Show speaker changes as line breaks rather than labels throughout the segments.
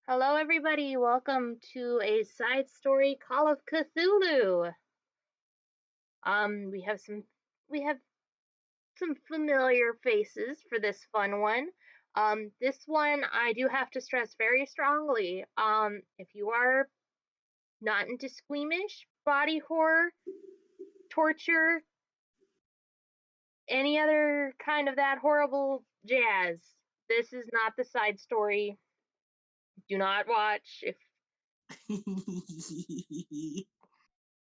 Hello, everybody. Welcome to a side story Call of Cthulhu. We have some familiar faces for this fun one. This one I do have to stress very strongly. If you are not into squeamish, body horror, torture, any other kind of that horrible jazz, this is not the side story. Do not watch if the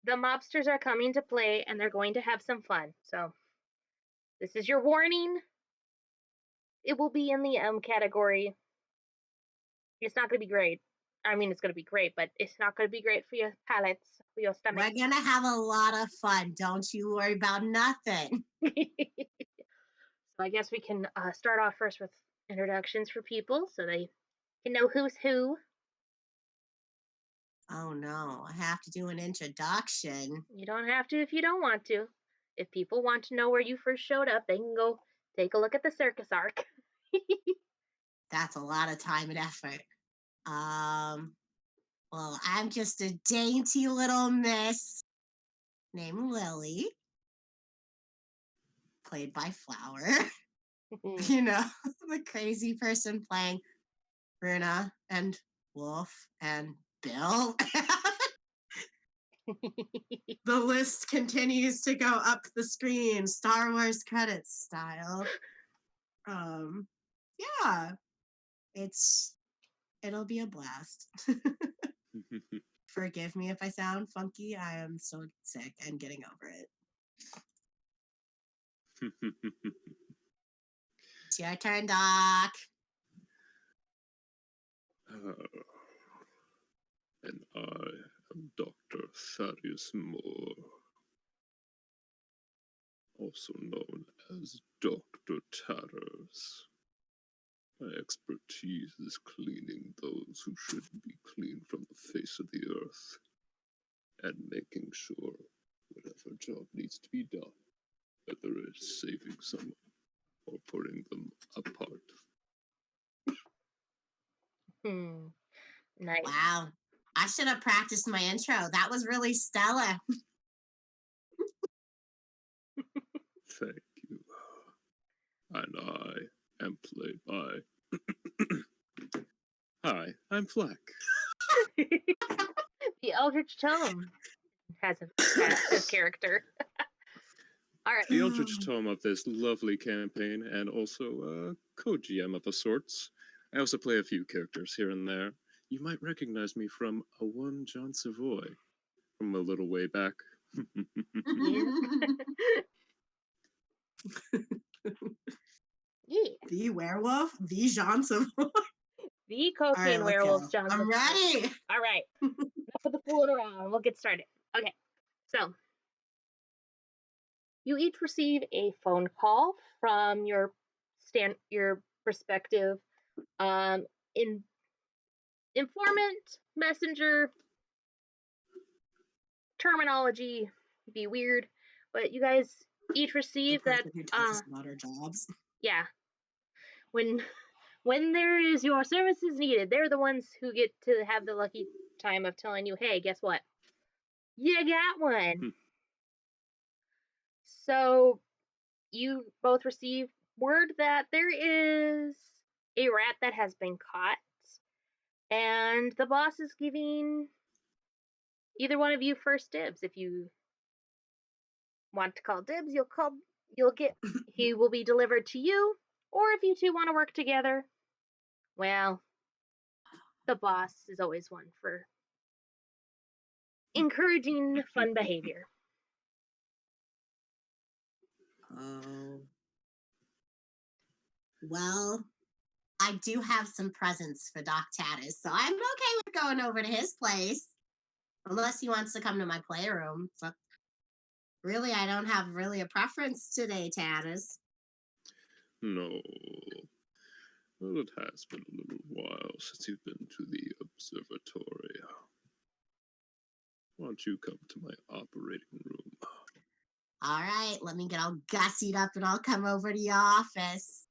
mobsters are coming to play and they're going to have some fun. So, this is your warning. It will be in the M category. It's not going to be great. I mean, it's going to be great, but it's not going to be great for your palates, for your stomach.
We're gonna have a lot of fun. Don't you worry about nothing.
So, I guess we can start off first with introductions for people so they can know who's who.
Oh no, I have to do an introduction.
You don't have to if you don't want to. If people want to know where you first showed up, they can go take a look at the circus arc.
That's a lot of time and effort. Well, I'm just a dainty little miss named Lily, played by Flower. You know, the crazy person playing Bruna and Wolf and Bill. The list continues to go up the screen, Star Wars credits style. Yeah, it'll be a blast. Forgive me if I sound funky. I am so sick and getting over it. It's your turn, Doc.
And I am Dr. Thaddeus Moore, also known as Dr. Tatters. My expertise is cleaning those who shouldn't be clean from the face of the earth, and making sure whatever job needs to be done, whether it's saving someone or putting them apart.
Nice.
Wow. I should have practiced my intro. That was really stellar.
Thank you. And I am played by... Hi, I'm Flak.
The Eldritch Tome has a character. All right.
The Eldritch Tome of this lovely campaign, and also a co-GM of a sorts. I also play a few characters here and there. You might recognize me from a one John Savoy from a little way back.
Yeah.
The werewolf, the Jean Savoy.
The cocaine werewolf, John.
I'm ready.
All right. Enough of the fooling around. We'll get started. Okay. So, you each receive a phone call from your respective informant, messenger, terminology be weird, but you guys each receive that.
About our jobs.
Yeah. When there is your services needed, they're the ones who get to have the lucky time of telling you, hey, guess what? You got one. So you both receive word that there is a rat that has been caught, and the boss is giving either one of you first dibs. If you want to call dibs, he will be delivered to you, or if you two want to work together, well, the boss is always one for encouraging fun behavior.
Oh. Well, I do have some presents for Doc Tatters, so I'm okay with going over to his place. Unless he wants to come to my playroom. So really, I don't have really a preference today, Tatters.
No. Well, it has been a little while since you've been to the observatory. Why don't you come to my operating room?
All right, let me get all gussied up and I'll come over to your office.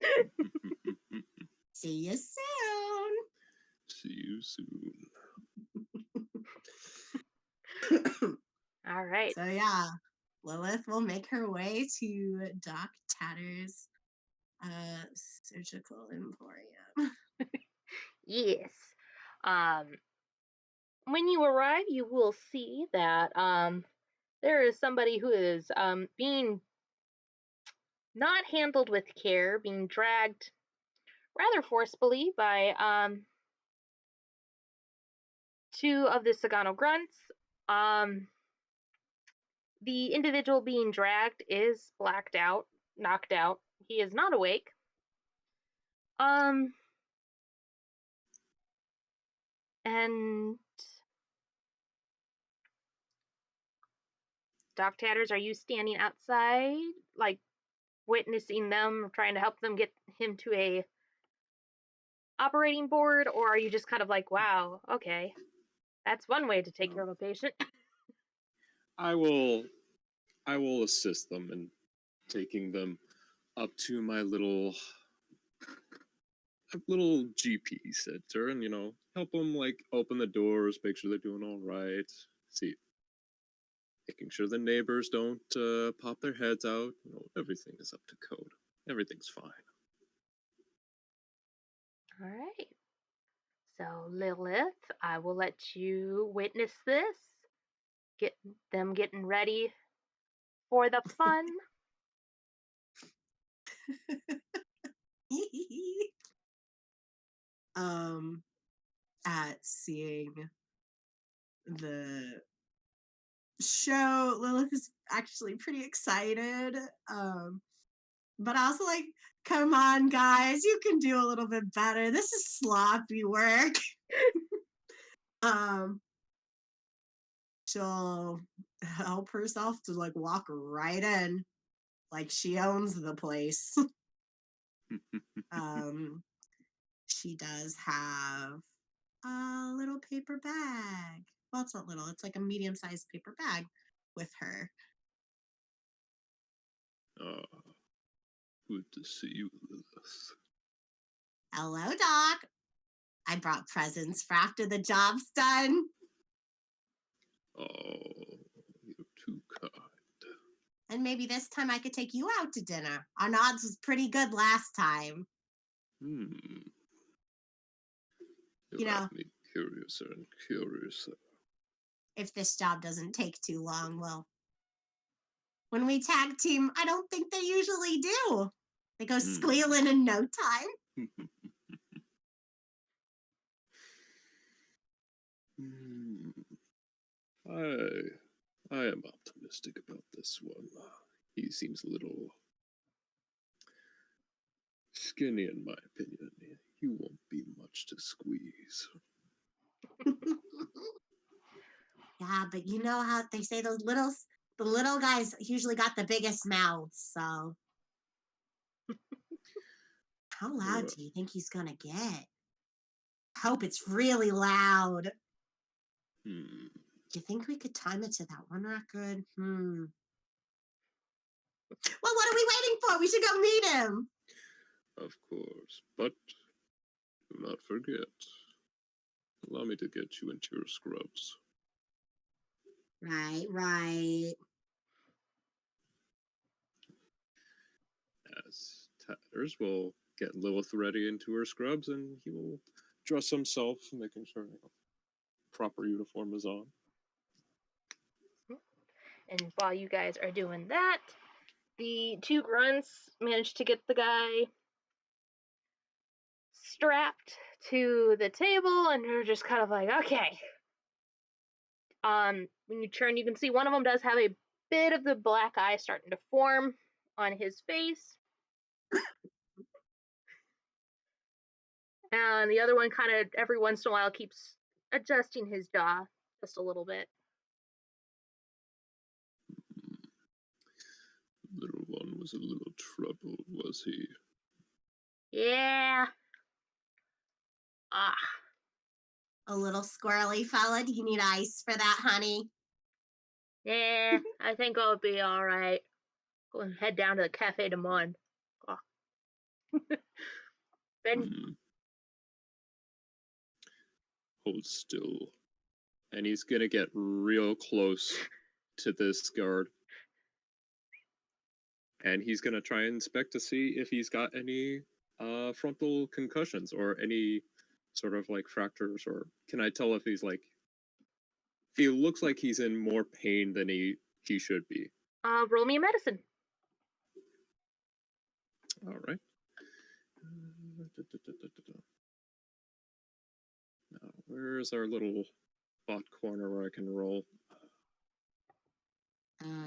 See you soon.
See you soon.
All right.
So yeah, Lilith will make her way to Doc Tatters' surgical emporium.
Yes. When you arrive, you will see that there is somebody who is being not handled with care, being dragged rather forcefully by two of the Sagano grunts. The individual being dragged is blacked out, knocked out. He is not awake. And Doc Tatters, are you standing outside, like witnessing them, trying to help them get him to a operating board, or are you just kind of like, wow, okay, that's one way to take care of a patient?
I will assist them in taking them up to my little GP center, and help them like open the doors, make sure they're doing all right. See, making sure the neighbors don't pop their heads out. Everything is up to code. Everything's fine.
All right. So, Lilith, I will let you witness this. Get them getting ready for the fun.
At seeing the show, Lilith is actually pretty excited. But also like, come on, guys, you can do a little bit better. This is sloppy work. She'll help herself to like walk right in, like she owns the place. She does have a little paper bag. Well, it's not little, it's like a medium-sized paper bag with her.
Good to see you, Lilith.
Hello, Doc. I brought presents for after the job's done.
Oh, you're too kind.
And maybe this time I could take you out to dinner. Our odds was pretty good last time.
You have me curiouser and curiouser.
If this job doesn't take too long, well, when we tag team, I don't think they usually do. They go squealing in no time.
I am optimistic about this one. He seems a little skinny, in my opinion. He won't be much to squeeze.
Yeah, but you know how they say the little guys usually got the biggest mouths, so. How loud do you think he's gonna get? Hope it's really loud. Do you think we could time it to that one record? Well, what are we waiting for? We should go meet him.
Of course, but do not forget. Allow me to get you into your scrubs.
Right.
As Tatters will get Lilith ready into her scrubs, and he will dress himself, making sure proper uniform is on.
And while you guys are doing that, the two grunts manage to get the guy strapped to the table, and they're just kind of like, okay. When you turn, you can see one of them does have a bit of the black eye starting to form on his face. And the other one kind of every once in a while keeps adjusting his jaw just a little bit.
Little one was a little troubled, was he?
Yeah.
A little squirrely fella. Do you need ice for that, honey?
Yeah, I think I'll be all right. Go and head down to the Cafe du Monde. Ben.
hold still. And he's gonna get real close to this guard. And he's gonna try and inspect to see if he's got any frontal concussions or any sort of like fractures, or can I tell if he's like, if he looks like he's in more pain than he should be.
Roll me a medicine.
All right. Now, where's our little bot corner where I can roll?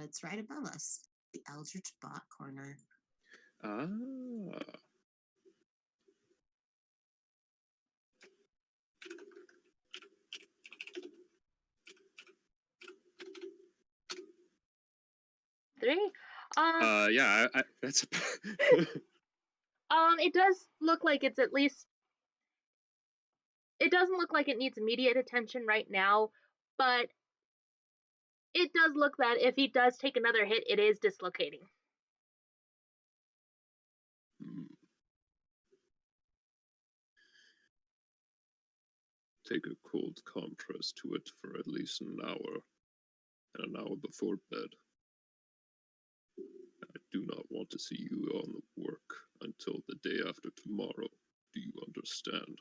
It's right above us. The Eldritch Bot corner.
Ah.
Three.
Yeah, that's.
It does look like it's at least. It doesn't look like it needs immediate attention right now, but it does look that if he does take another hit, it is dislocating.
Take a cold compress to it for at least an hour, and an hour before bed. I do not want to see you on work until the day after tomorrow. Do you understand?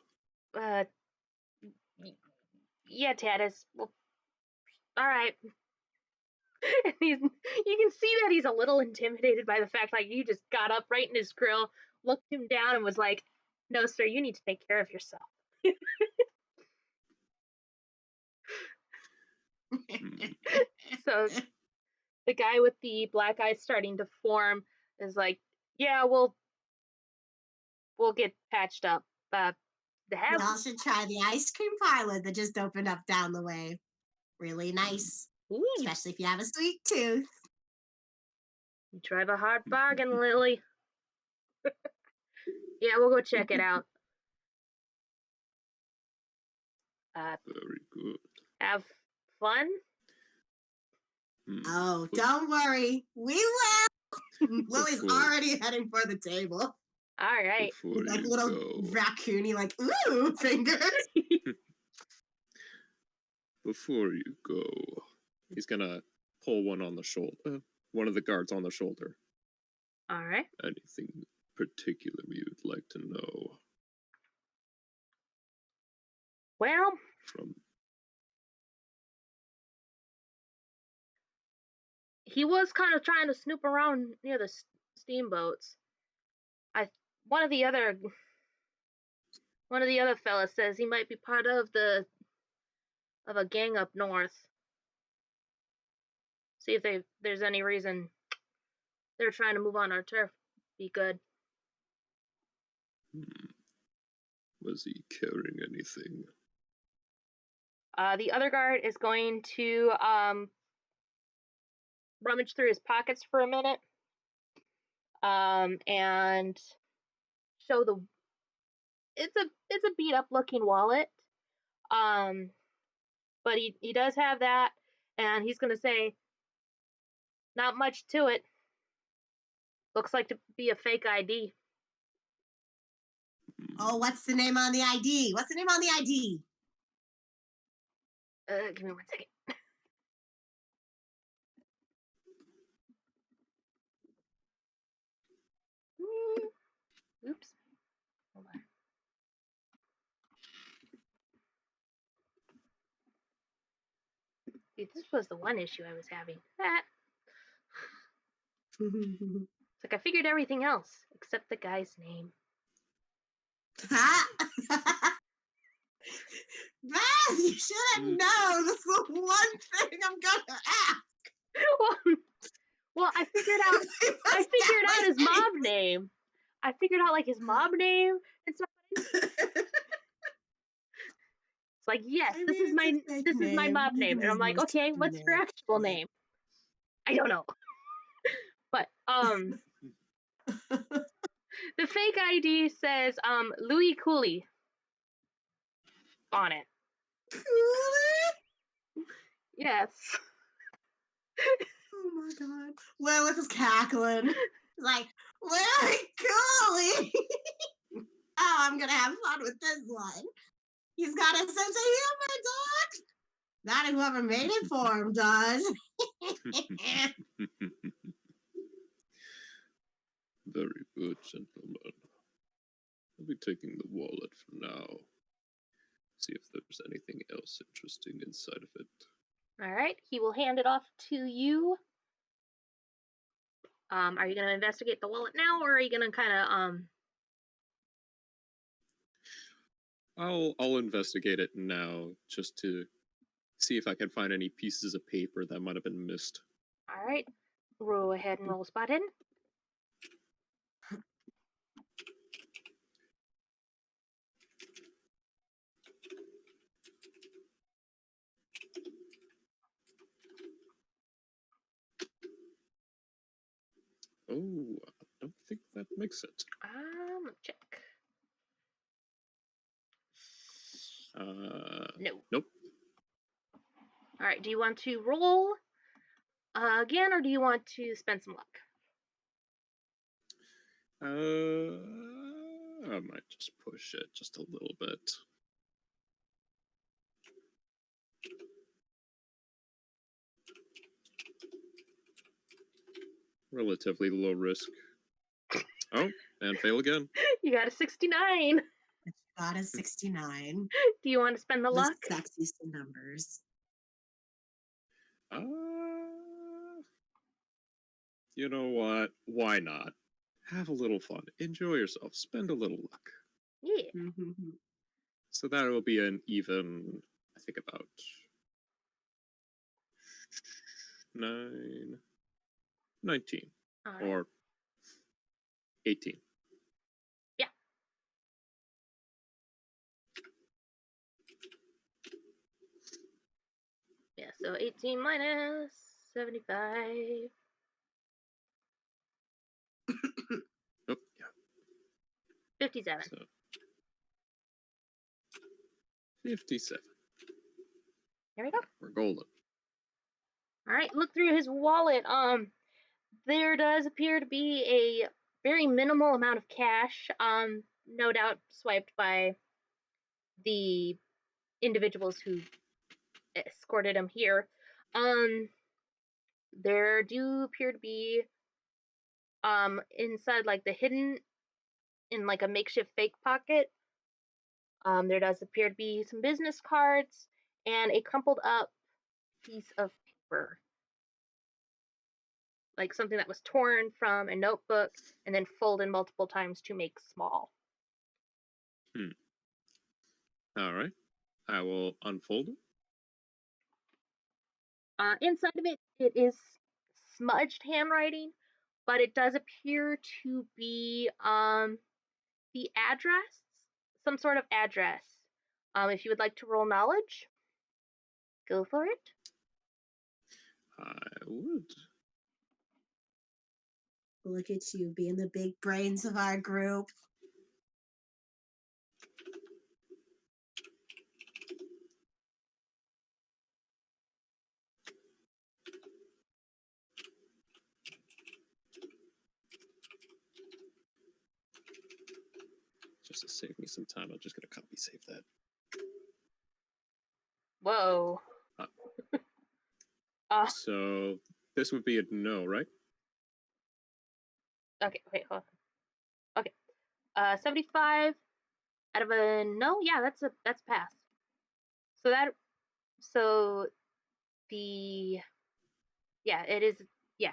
Yeah, Tatters. Well, all right. And you can see that he's a little intimidated by the fact like you just got up right in his grill, looked him down, and was like, "No, sir, you need to take care of yourself." So the guy with the black eyes starting to form is like, "Yeah, we'll get patched up."
Y'all should try the ice cream parlor that just opened up down the way. Really nice.
Ooh,
Especially if you have a sweet tooth.
you drive a hard bargain, Lily. Yeah, we'll go check it out.
Very good.
Have fun.
Oh, don't worry. We will. Lily's already heading for the table.
All right.
Before
Like
you
little
go,
raccoony, like, ooh, fingers.
before you go, he's gonna pull one on the shoulder, one of the guards on the shoulder.
All right.
Anything particular you'd like to know?
Well,
From
he was kind of trying to snoop around near the steamboats. One of the other fellas says he might be part of a gang up north. See if there's any reason they're trying to move on our turf. Be good.
Was he carrying anything?
The other guard is going to rummage through his pockets for a minute, and show it's a beat up looking wallet, but he does have that, and he's gonna say, not much to it. Looks like to be a fake ID.
Oh, what's the name on the ID? What's the name on the ID?
Give me 1 second. Oops. Hold on. See, this was the one issue I was having. It's like I figured everything else except the guy's name.
Beth, you should have known. This is the one thing I'm gonna ask.
Well, I figured out his mob name. I figured out like his mob name and stuff. It's like, yes, this is my mob name, and I'm like, okay, what's your actual name? I don't know. But the fake ID says Louis Cooley on it.
Cooley?
Yes.
Oh my god. Lilith is cackling. It's like, Louis Cooley! Oh, I'm gonna have fun with this one. He's got a sense of humor, dog. Not whoever made it for him does.
Very good, gentlemen. I'll be taking the wallet for now. See if there's anything else interesting inside of it.
All right, he will hand it off to you. Are you gonna investigate the wallet now, or are you gonna kind of
I'll investigate it now just to see if I can find any pieces of paper that might have been missed.
All right, go ahead and roll spot hidden.
Oh, I don't think that makes it.
Let me check. No.
Nope.
All right, do you want to roll again, or do you want to spend some luck?
I might just push it just a little bit. Relatively low risk. Oh, and fail again.
You got a 69.
Got a 69.
Do you want to spend the
The
luck?
sexiest numbers.
You know what? Why not? Have a little fun. Enjoy yourself. Spend a little luck.
Yeah.
So that will be an even, I think, about 19.
All right.
Or 18.
Yeah. Yeah, so 18 minus 75.
Oh, yeah.
57.
So 57.
There we go.
We're golden.
All right, look through his wallet. There does appear to be a very minimal amount of cash. No doubt swiped by the individuals who escorted him here. There do appear to be inside like the hidden in like a makeshift fake pocket. There does appear to be some business cards and a crumpled up piece of paper. Like something that was torn from a notebook and then folded multiple times to make small.
All right. I will unfold it.
Inside of it, it is smudged handwriting, but it does appear to be the address, some sort of address. If you would like to roll knowledge, go for it.
I would.
Look at you being the big brains of our group.
Just to save me some time, I'm just going to copy save that.
Whoa.
So this would be a no, right?
Okay, wait, hold on. Okay. 75 out of a no, yeah, that's a pass. So the it is,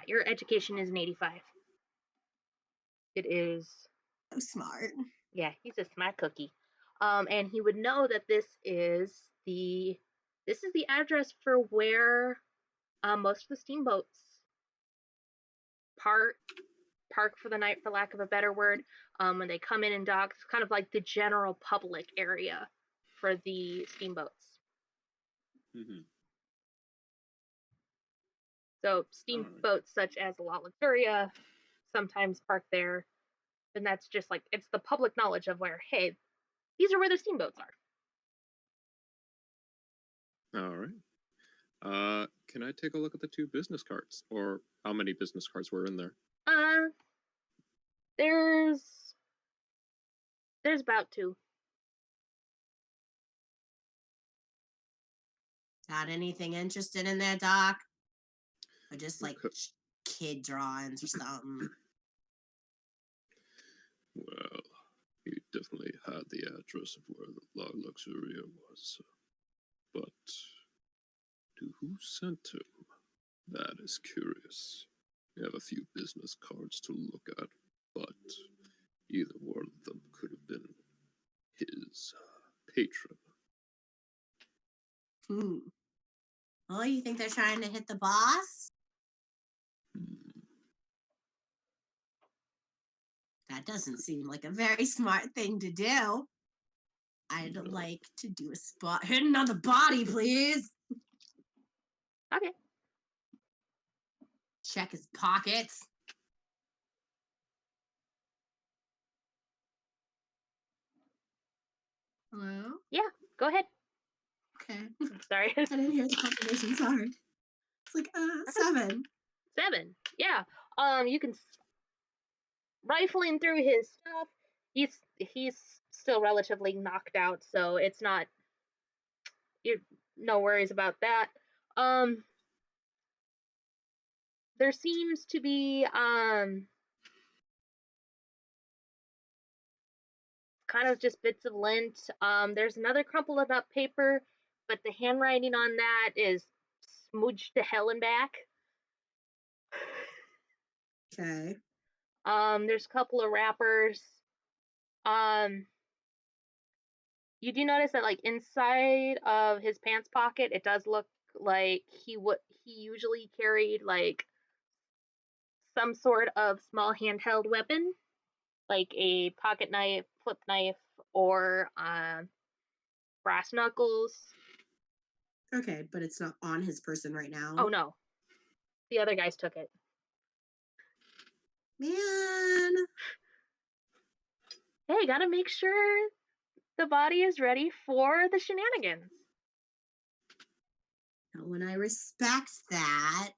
your education is an 85. It is,
So smart.
yeah, he's a smart cookie. And he would know that this is the address for where most of the steamboats park for the night, for lack of a better word. When they come in and dock, it's kind of like the general public area for the steamboats.
Mm-hmm.
So steamboats such as La Luxuria sometimes park there, and that's just like, it's the public knowledge of where, hey, these are where the steamboats are.
All right. Can I take a look at the 2 business cards, or how many business cards were in there?
There's about 2.
Got anything interested in there, Doc? Or just like
Okay.
kid drawings or something?
Well, he definitely had the address of where the La Luxuria was. But to who sent him? That is curious. We have a few business cards to look at, but either one of them could have been his patron.
Oh, you think they're trying to hit the boss? That doesn't seem like a very smart thing to do. I'd
No.
like to do a spot hidden on the body, please.
Okay.
Check his pockets. Hello?
Yeah, go ahead.
Okay.
Sorry.
I didn't hear the confirmation, sorry. It's like, 7.
7. Yeah. You can rifling through his stuff. He's still relatively knocked out, so it's not no worries about that. There seems to be kind of just bits of lint. There's another crumpled up paper, but the handwriting on that is smudged to hell and back.
Okay.
There's a couple of wrappers. You do notice that like inside of his pants pocket, it does look like he usually carried like some sort of small handheld weapon, like a pocket knife, flip knife, or brass knuckles.
Okay, but it's not on his person right now.
Oh no, the other guys took it.
Man.
Hey, gotta make sure the body is ready for the shenanigans.
Now, when I respect that,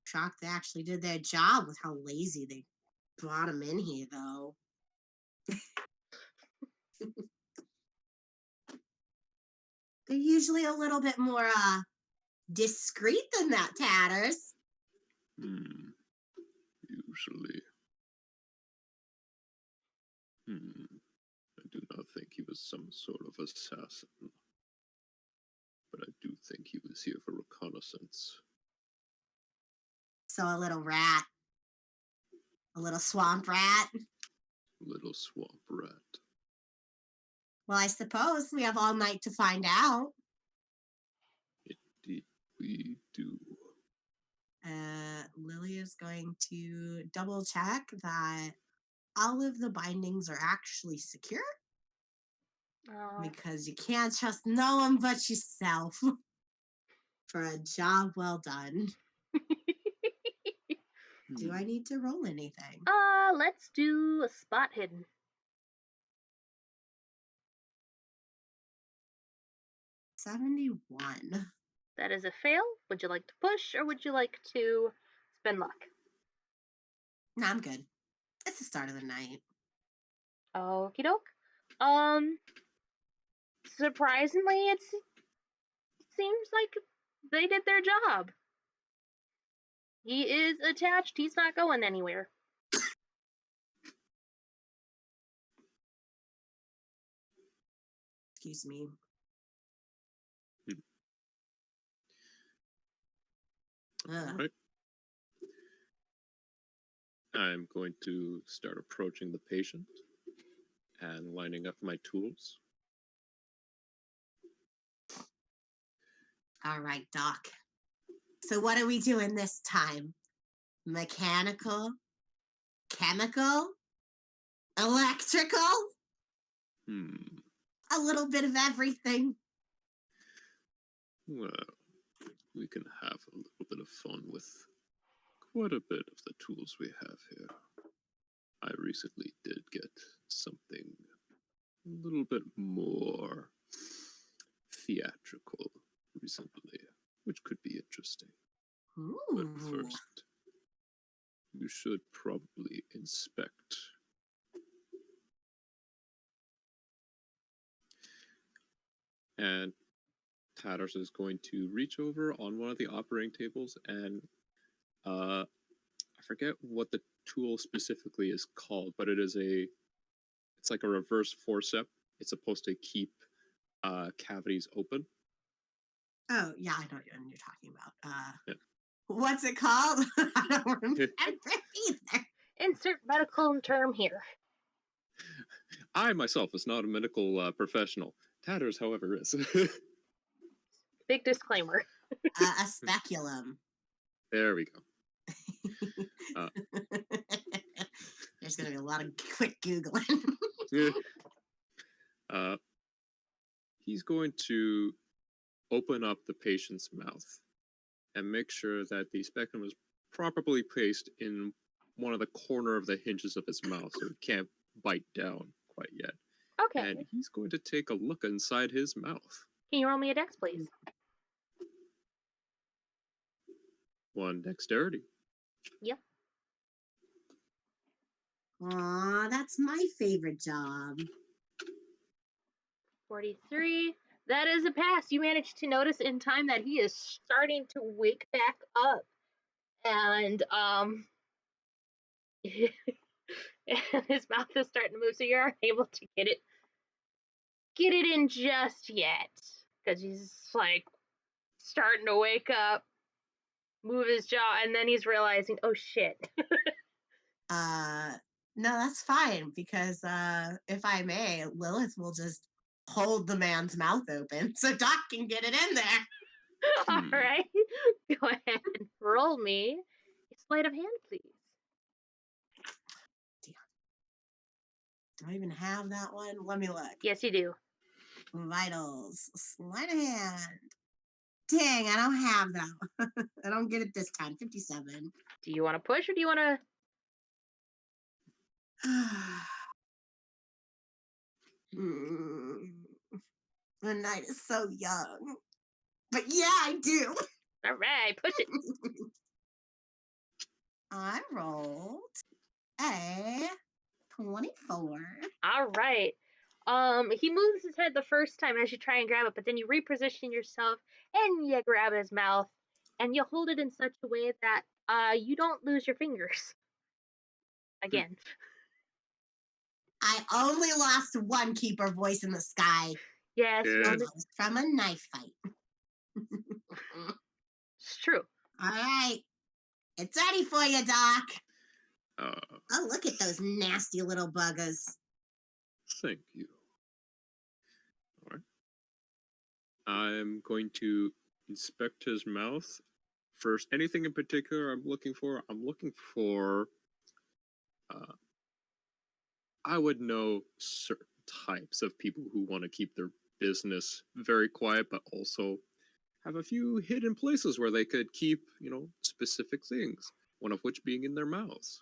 shocked they actually did their job with how lazy they brought him in here, though. They're usually a little bit more discreet than that, Tatters.
Usually. I do not think he was some sort of assassin. But I do think he was here for reconnaissance.
So a little rat. A little swamp rat.
Little swamp rat.
Well, I suppose we have all night to find out.
Indeed, we do.
Lily is going to double check that all of the bindings are actually secure. Because you can't trust no one but yourself for a job well done. Do I need to roll anything?
Let's do a spot hidden.
71.
That is a fail. Would you like to push or would you like to spend luck?
No, I'm good. It's the start of the night.
Okie doke. Surprisingly, it seems like they did their job. He is attached. He's not going anywhere.
Excuse me.
All right. I'm going to start approaching the patient and lining up my tools.
All right, Doc. So what are we doing this time? Mechanical? Chemical? Electrical? A little bit of everything.
Well, we can have a little bit of fun with quite a bit of the tools we have here. I recently did get something a little bit more theatrical recently, which could be interesting.
Ooh.
But first, you should probably inspect. And
Tatters is going to reach over on one of the operating tables and I forget what the tool specifically is called, but it's like a reverse forceps. It's supposed to keep cavities open.
Oh, yeah, I know what you're talking about.
Yeah.
What's it called? I don't remember either.
Insert medical term here.
I myself is not a medical professional. Tatters, however, is.
Big disclaimer.
A speculum.
There we go.
There's going to be a lot of quick Googling.
He's going to open up the patient's mouth and make sure that the speculum is properly placed in one of the corner of the hinges of his mouth so it can't bite down quite yet.
Okay.
And he's going to take a look inside his mouth.
Can you roll me a dex, please?
1 dexterity.
Yep.
Aw, that's my favorite job.
43. That is a pass. You managed to notice in time that he is starting to wake back up. And and his mouth is starting to move, so you aren't able to get it in just yet. Because he's like starting to wake up, move his jaw, and then he's realizing, oh shit.
No, that's fine, because if I may, Lilith will just hold the man's mouth open so Doc can get it in there.
All right. Go ahead and roll me a sleight of hand, please.
Do I even have that one? Let me look.
Yes, you do.
Vitals. Sleight of hand. Dang, I don't have that. I don't get it this time. 57.
Do you want to push or do you want to?
The night is so young. But yeah, I do.
All right, push it.
I rolled a 24.
All right. He moves his head the first time as you try and grab it, but then you reposition yourself and you grab his mouth and you hold it in such a way that you don't lose your fingers. Again.
I only lost one keeper voice in the sky.
Yes,
Yeah.
From a knife fight.
it's true.
All right. It's ready for you, Doc.
Uh,
Oh, look at those nasty little buggers.
Thank you. All right. I'm going to inspect his mouth. First, anything in particular I'm looking for? I'm looking for... I would know certain types of people who want to keep their business very quiet, but also have a few hidden places where they could keep, specific things, one of which being in their mouths.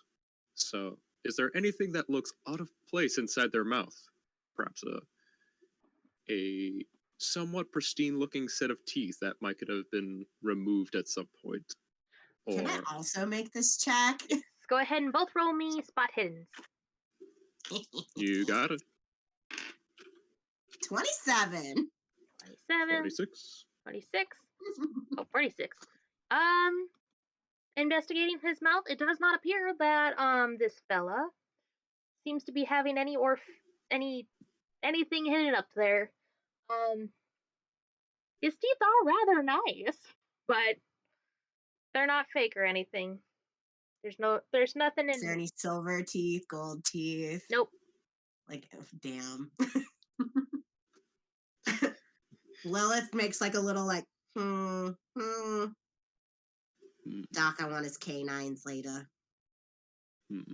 So, is there anything that looks out of place inside their mouth? Perhaps a somewhat pristine-looking set of teeth that might could have been removed at some point. Or...
Can I also make this check?
Let's go ahead and both roll me spot hiddens.
You got it.
27.
27.
46.
46. Oh, 46. Investigating his mouth, it does not appear that this fella seems to be having anything hidden up there. His teeth are rather nice, but they're not fake or anything. There's nothing in.
Is there any silver teeth, gold teeth?
Nope.
Like, oh, damn. Lilith makes like a little like, Doc, I want his canines later. Ooh,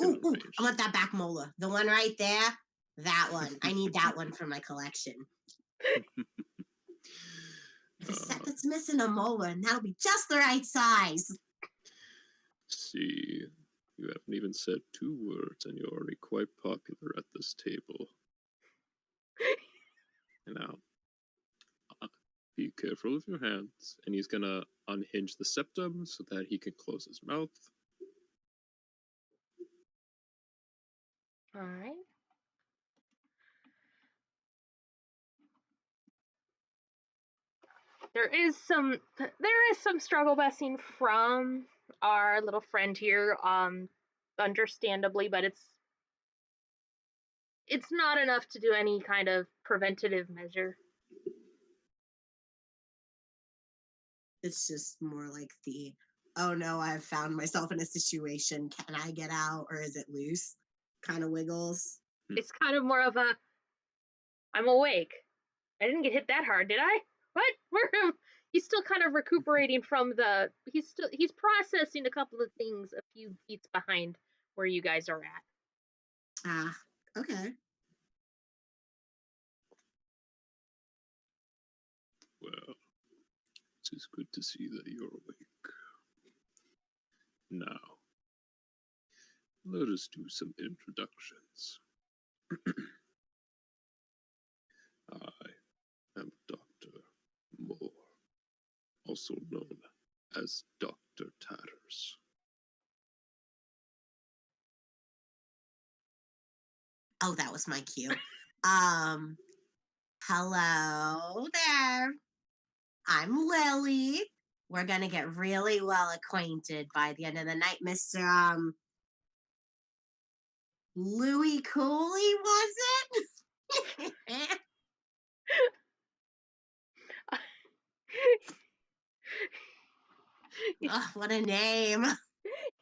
I want that back molar. The one right there. That one. I need that one for my collection. The set that's missing a molar, and that'll be just the right size.
See, you haven't even said 2 words, and you're already quite popular at this table. Now, be careful with your hands, and he's gonna unhinge the septum so that he can close his mouth.
All right. there is some struggle busing from our little friend here, understandably, but it's not enough to do any kind of preventative measure.
It's just more like the, oh no, I've found myself in a situation. Can I get out or is it loose? Kind of wiggles.
It's kind of more of a, I'm awake. I didn't get hit that hard, did I? What? He's still kind of recuperating from he's processing a couple of things a few beats behind where you guys are at.
Ah, okay.
Well, it is good to see that you're awake. Now, let us do some introductions. I am Dr. Moore, also known as Dr. Tatters.
Oh, that was my cue. Hello there. I'm Lily. We're gonna get really well acquainted by the end of the night, Mr. Louis Cooley, was it? Oh, what a name.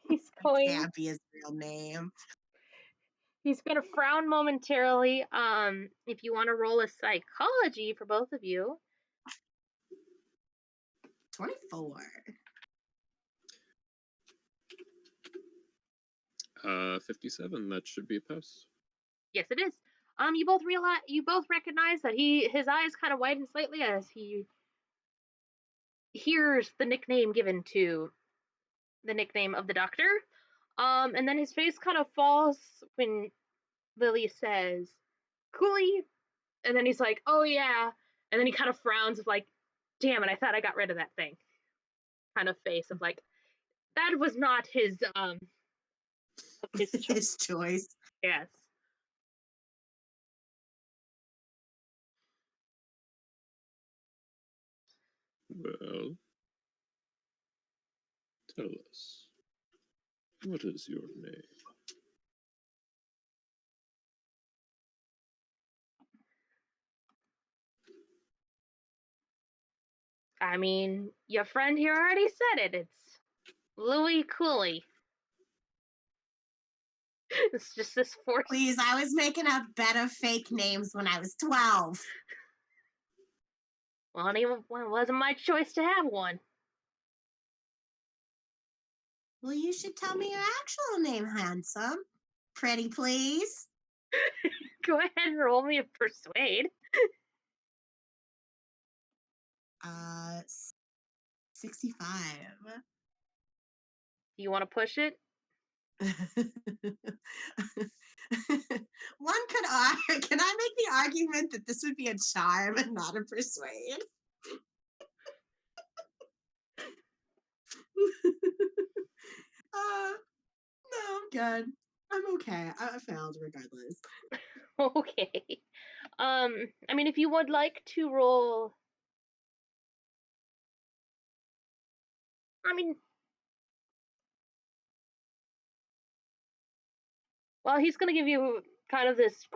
He's going.
Can't be his real name.
He's gonna frown momentarily. If you want to roll a psychology for both of you.
24.
57. That should be a pass.
Yes, it is. You both recognize that his eyes kind of widen slightly as he hears the nickname given to the nickname of the doctor. And then his face kind of falls when Lily says, Cooley, and then he's like, oh yeah, and then he kind of frowns of like, damn it, I thought I got rid of that thing. Kind of face of like, that was not his choice.
His choice.
Yes.
Well, tell us, what is your name?
I mean, your friend here already said it. It's Louis Cooley. It's just this force.
Please, I was making up better fake names when I was 12.
Well, it wasn't my choice to have one.
Well, you should tell me your actual name, handsome. Pretty please.
Go ahead and roll me a persuade.
65.
Do you want to push it?
One could argue. Can I make the argument that this would be a charm and not a persuade? No, I'm good. I'm okay. I failed regardless.
Okay. I mean, if you would like to roll, I mean, well, he's gonna give you kind of this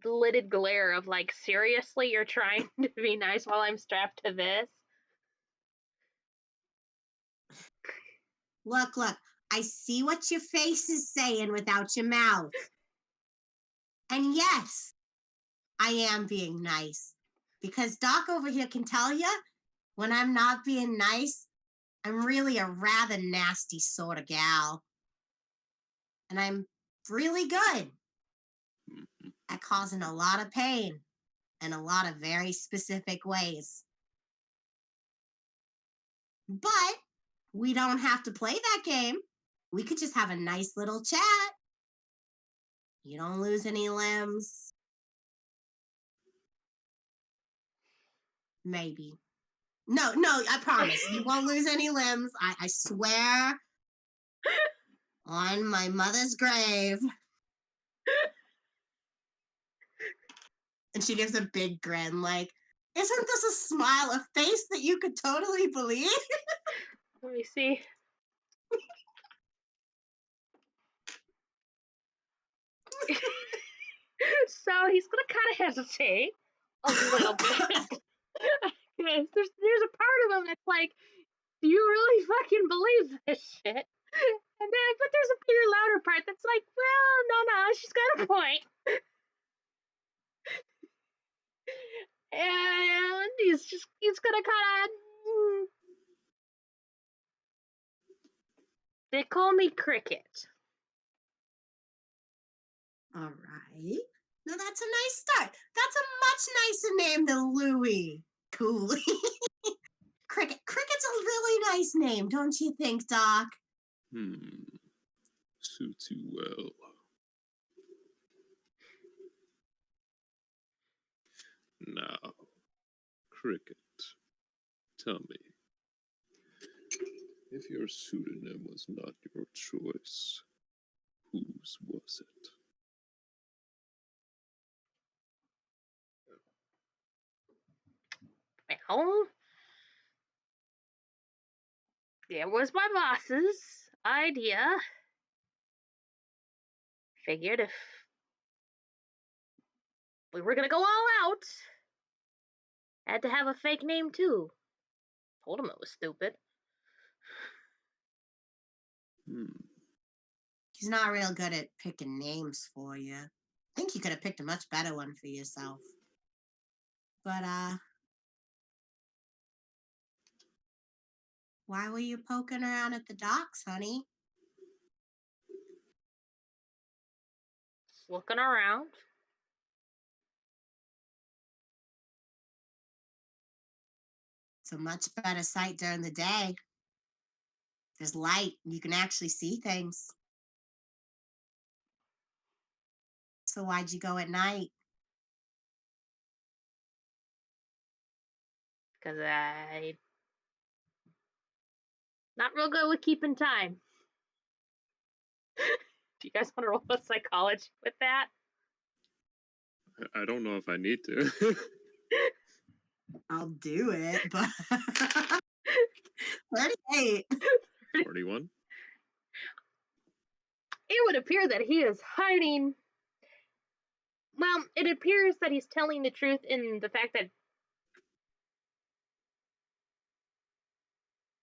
lidded glare of like, seriously, you're trying to be nice while I'm strapped to this?
Look, I see what your face is saying without your mouth. And yes, I am being nice. Because Doc over here can tell you, when I'm not being nice, I'm really a rather nasty sort of gal. And I'm really good at causing a lot of pain in a lot of very specific ways. But we don't have to play that game. We could just have a nice little chat. You don't lose any limbs. Maybe. No, I promise. You won't lose any limbs. I swear on my mother's grave. And she gives a big grin like, Isn't this a smile, a face that you could totally believe?
Let me see. So he's gonna kind of hesitate a little bit. Because there's a part of him that's like, do you really fucking believe this shit? And then, but there's a bigger, louder part that's like, well, no, she's got a point. And he's gonna kind of. They call me Cricket.
All right. No, that's a nice start. That's a much nicer name than Louie. Cool. Cricket. Cricket's a really nice name, don't you think, Doc?
Suits you well. Now, Cricket, tell me, if your pseudonym was not your choice, whose was it?
Well, it was my boss's idea. Figured if we were gonna go all out, had to have a fake name too. Told him it was stupid.
He's not real good at picking names for you. I think you could have picked a much better one for yourself. But, why were you poking around at the docks, honey?
Just looking around.
It's a much better sight during the day. There's light. You can actually see things. So why'd you go at night?
Because I not real good with keeping time. Do you guys want to roll a psychology with that?
I don't know if I need to.
I'll do it, but 38.
41.
It would appear that he is hiding. Well, it appears that he's telling the truth in the fact that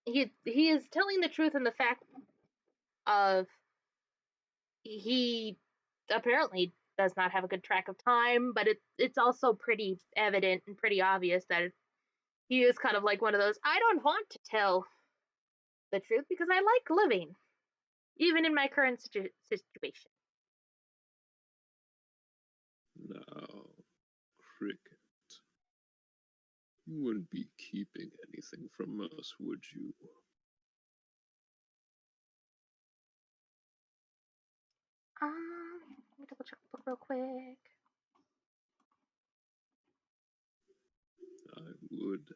he is telling the truth in the fact of he apparently does not have a good track of time, but it's also pretty evident and pretty obvious that he is kind of like one of those, I don't want to tell the truth because I like living, even in my current situation.
Now, Cricket, you wouldn't be keeping anything from us, would you?
Let me double check the book real quick.
I would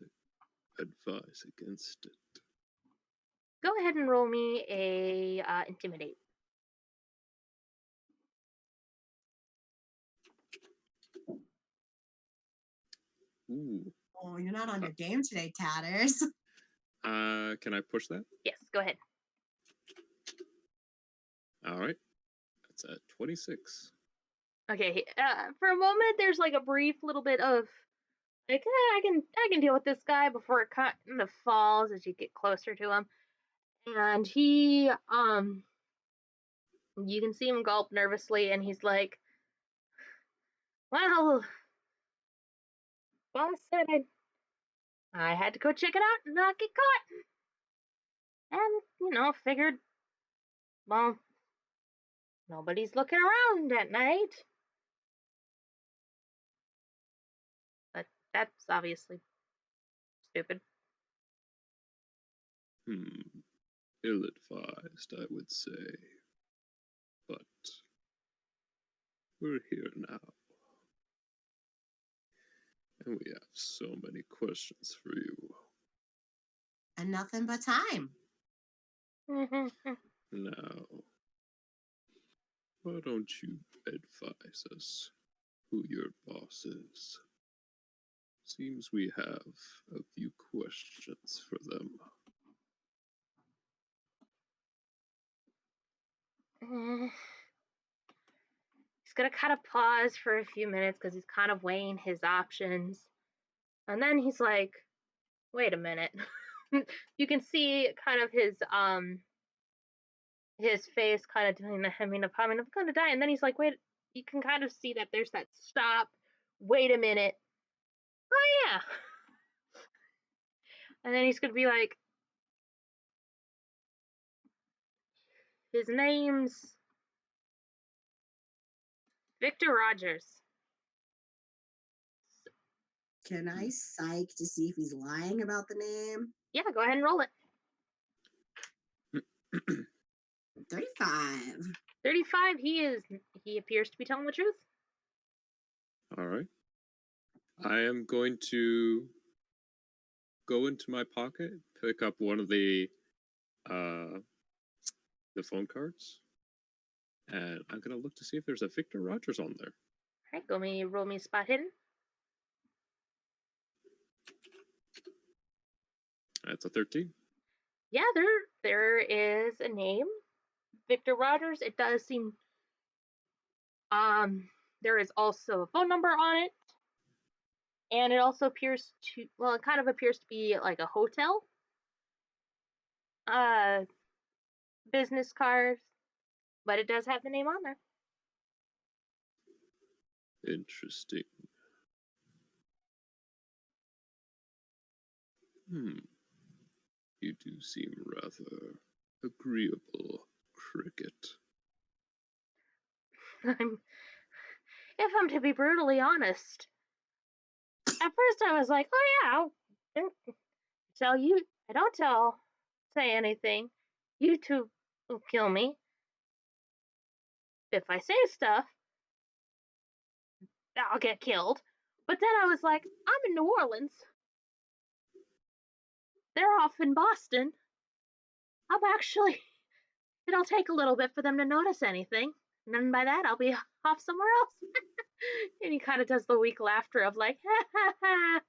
advise against it.
Go ahead and roll me a intimidate.
Ooh.
Oh, you're not on your game today, Tatters.
Can I push that?
Yes, go ahead.
All right. That's at 26.
Okay. For a moment, there's like a brief little bit of like, I can deal with this guy before it kind of falls as you get closer to him, and he you can see him gulp nervously, and he's like, well, boss said I had to go check it out and not get caught. And, figured, well, nobody's looking around at night. But that's obviously stupid.
Ill-advised, I would say. But we're here now. And we have so many questions for you.
And nothing but time.
Now, why don't you advise us who your boss is? Seems we have a few questions for them.
He's gonna kind of pause for a few minutes because he's kind of weighing his options. And then he's like, wait a minute. You can see kind of his face kind of doing the hemming of I'm gonna die. And then he's like, wait, you can kind of see that there's that stop. Wait a minute. Oh yeah. And then he's gonna be like, his name's Victor Rogers.
Can I psych to see if he's lying about the name?
Yeah, go ahead and roll it.
35.
35, he appears to be telling the truth.
All right. I am going to go into my pocket, pick up one of the phone cards, and I'm gonna look to see if there's a Victor Rogers on there.
All right, roll me spot hidden.
That's a 13.
Yeah, there is a name, Victor Rogers. It does seem there is also a phone number on it, and it also appears to it kind of appears to be like a hotel business card, but it does have the name on there.
Interesting. You do seem rather agreeable, Cricket.
If I'm to be brutally honest, at first I was like, oh yeah, I'll tell you. I don't say anything. You two will kill me. If I say stuff, I'll get killed. But then I was like, I'm in New Orleans. They're off in Boston. It'll take a little bit for them to notice anything. And then by that, I'll be off somewhere else. And he kind of does the weak laughter of like, ha ha ha.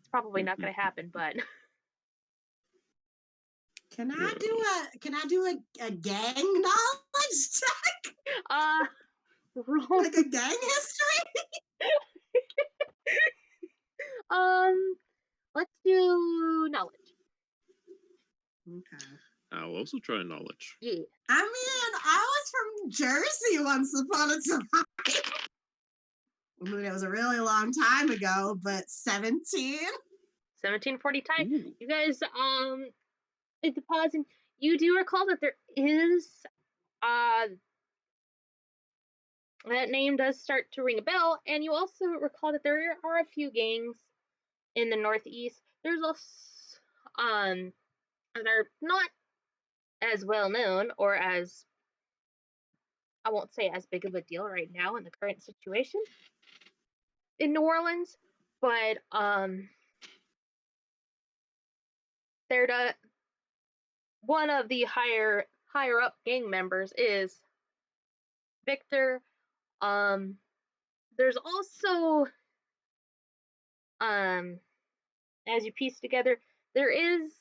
It's probably not going to happen, but.
Can I do a gang knowledge check?
Roll.
Like a gang history?
Let's do knowledge.
Okay.
I'll also try knowledge.
Yeah.
I mean, I was from Jersey once upon a time. I mean, it was a really long time ago, but 17?
1740 time.
Ooh.
You guys, at the pause, and you do recall that there is, that name does start to ring a bell, and you also recall that there are a few gangs in the Northeast. There's also, they're not as well known or as, I won't say as big of a deal right now in the current situation in New Orleans, but they're one of the higher up gang members is Victor. There's also as you piece together, there is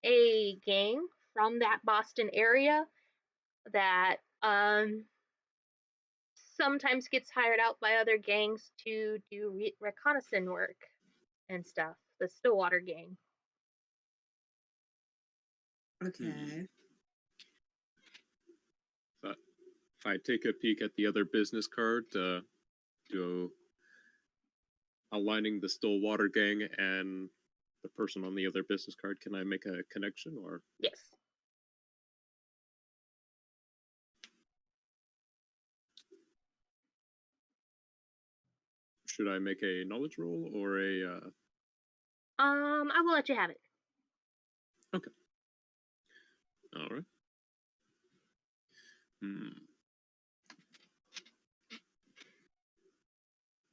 a gang from that Boston area that sometimes gets hired out by other gangs to do reconnaissance work and stuff. The Stillwater gang.
Okay.
If I take a peek at the other business card, aligning the Stillwater gang and the person on the other business card, can I make a connection or?
Yes.
Should I make a knowledge roll or a?
I will let you have it.
Okay. All right.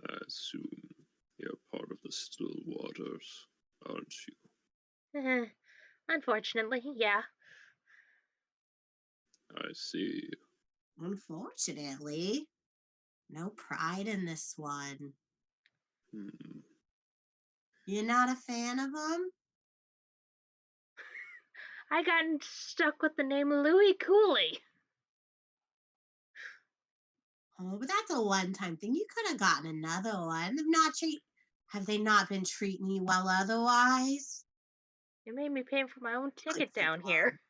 I assume you're part of the Stillwaters, aren't you?
Unfortunately, yeah.
I see.
Unfortunately, no pride in this one. You're not a fan of them?
I got stuck with the name Louis Cooley.
Oh, but that's a one-time thing. You could have gotten another one. Have they not been treating you well otherwise?
You made me pay for my own ticket
Good
down
God.
here.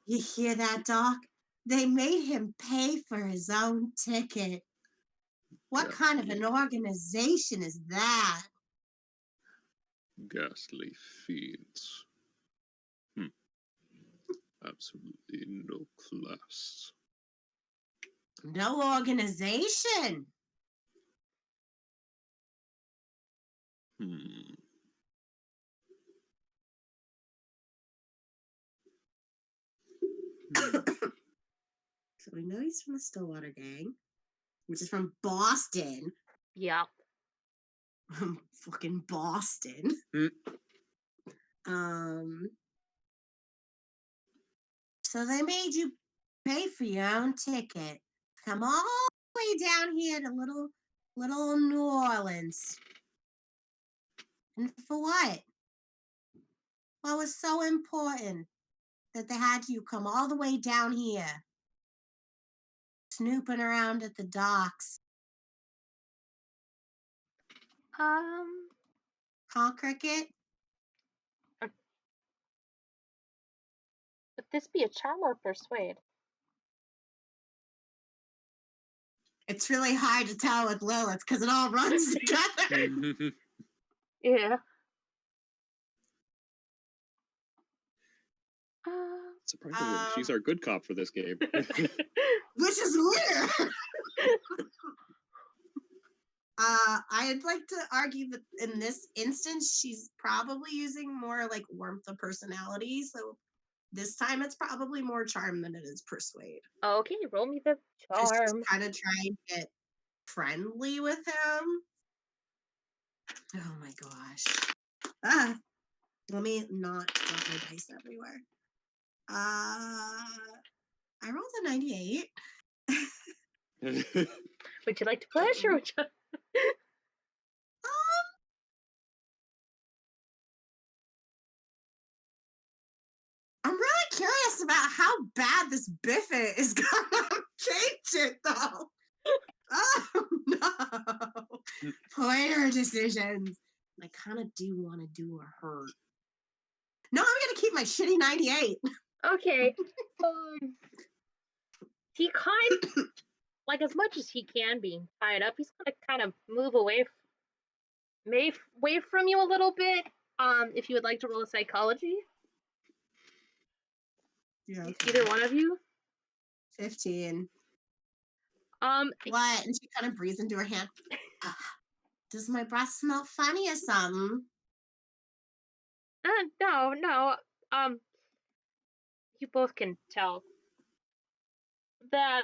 You hear that, Doc? They made him pay for his own ticket. What kind of an organization is that?
Ghastly fiends. Absolutely no class.
No organization. So we know he's from the Stillwater Gang, which is from Boston.
Yeah.
Fucking Boston. So they made you pay for your own ticket. Come all the way down here to little New Orleans. And for what? What was so important that they had you come all the way down here, snooping around at the docks? Huh, Cricket?
Would this be a charm or persuade?
It's really hard to tell with Lilith because it all runs together.
Yeah.
Surprisingly, she's our good cop for this game.
Which is weird. I'd like to argue that in this instance, she's probably using more like warmth of personality. So this time it's probably more charm than it is persuade.
Okay, roll me the charm.
She's kind of trying to get friendly with him. Oh my gosh. Let me not drop my dice everywhere. I rolled a 98.
Would you like to push or would you?
I'm really curious about how bad this Biffet is gonna change it, though. Oh no! Player decisions. I kind of do want to do a hurt. No, I'm gonna keep my shitty 98.
Okay. He kind, like as much as he can be tied up, he's gonna kind of move away from you a little bit. If you would like to roll a psychology.
Yeah. Okay.
Either one of you.
15.
What?
And she kind of breathes into her hand. Does my breath smell funny or something?
No. You both can tell that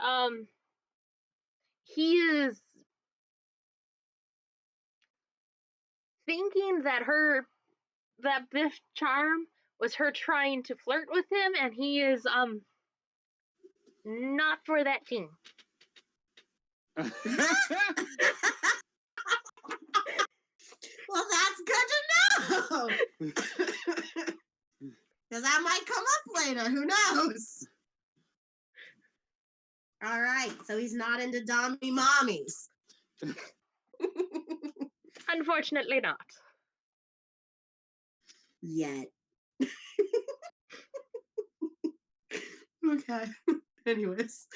he is thinking that Biff charm was her trying to flirt with him, and he is not for that team.
Well, that's good to know. Because that might come up later. Who knows? All right. So he's not into dommy mommies.
Unfortunately not.
Yet. Okay. Anyways.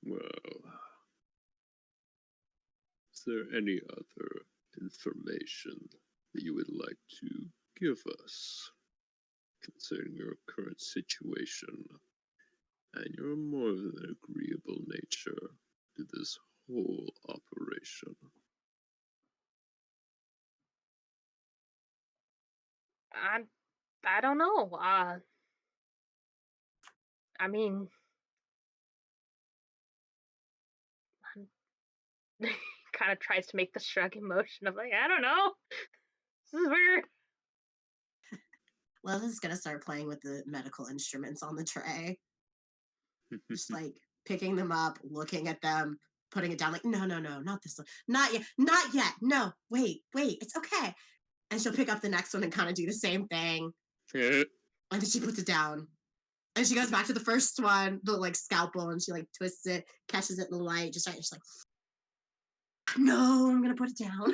Well, is there any other information that you would like to give us concerning your current situation and your more than agreeable nature to this whole operation?
I don't know. I mean, kind of tries to make the shrugging motion of like, I don't know. This is weird.
Lilith is going to start playing with the medical instruments on the tray. just like picking them up, looking at them, putting it down, like, no, not this one. Not yet. No, wait, it's okay. And she'll pick up the next one and kind of do the same thing. And then she puts it down. And she goes back to the first one, the like scalpel, and she like twists it, catches it in the light, just like, no, I'm gonna put it down.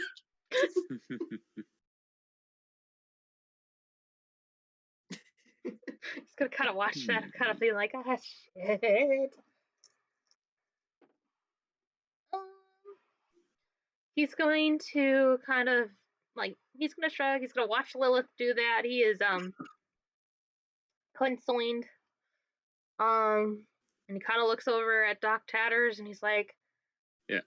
Just gonna kind of watch that, kind of being like, ah, shit. He's going to kind of like, he's gonna shrug. He's gonna watch Lilith do that. He is penciling. And he kind of looks over at Doc Tatters, and he's like,
yeah.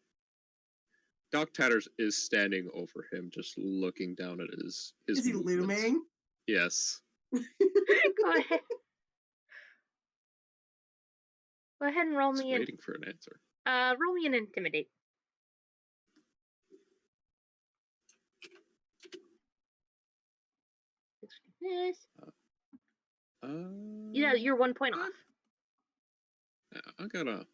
Doc Tatters is standing over him, just looking down at his
Is he
movements.
looming?
Yes.
Go ahead. Go ahead and roll me
waiting for an answer.
Roll me an intimidate. Yes. Yeah, you're 1 point off.
I gotta.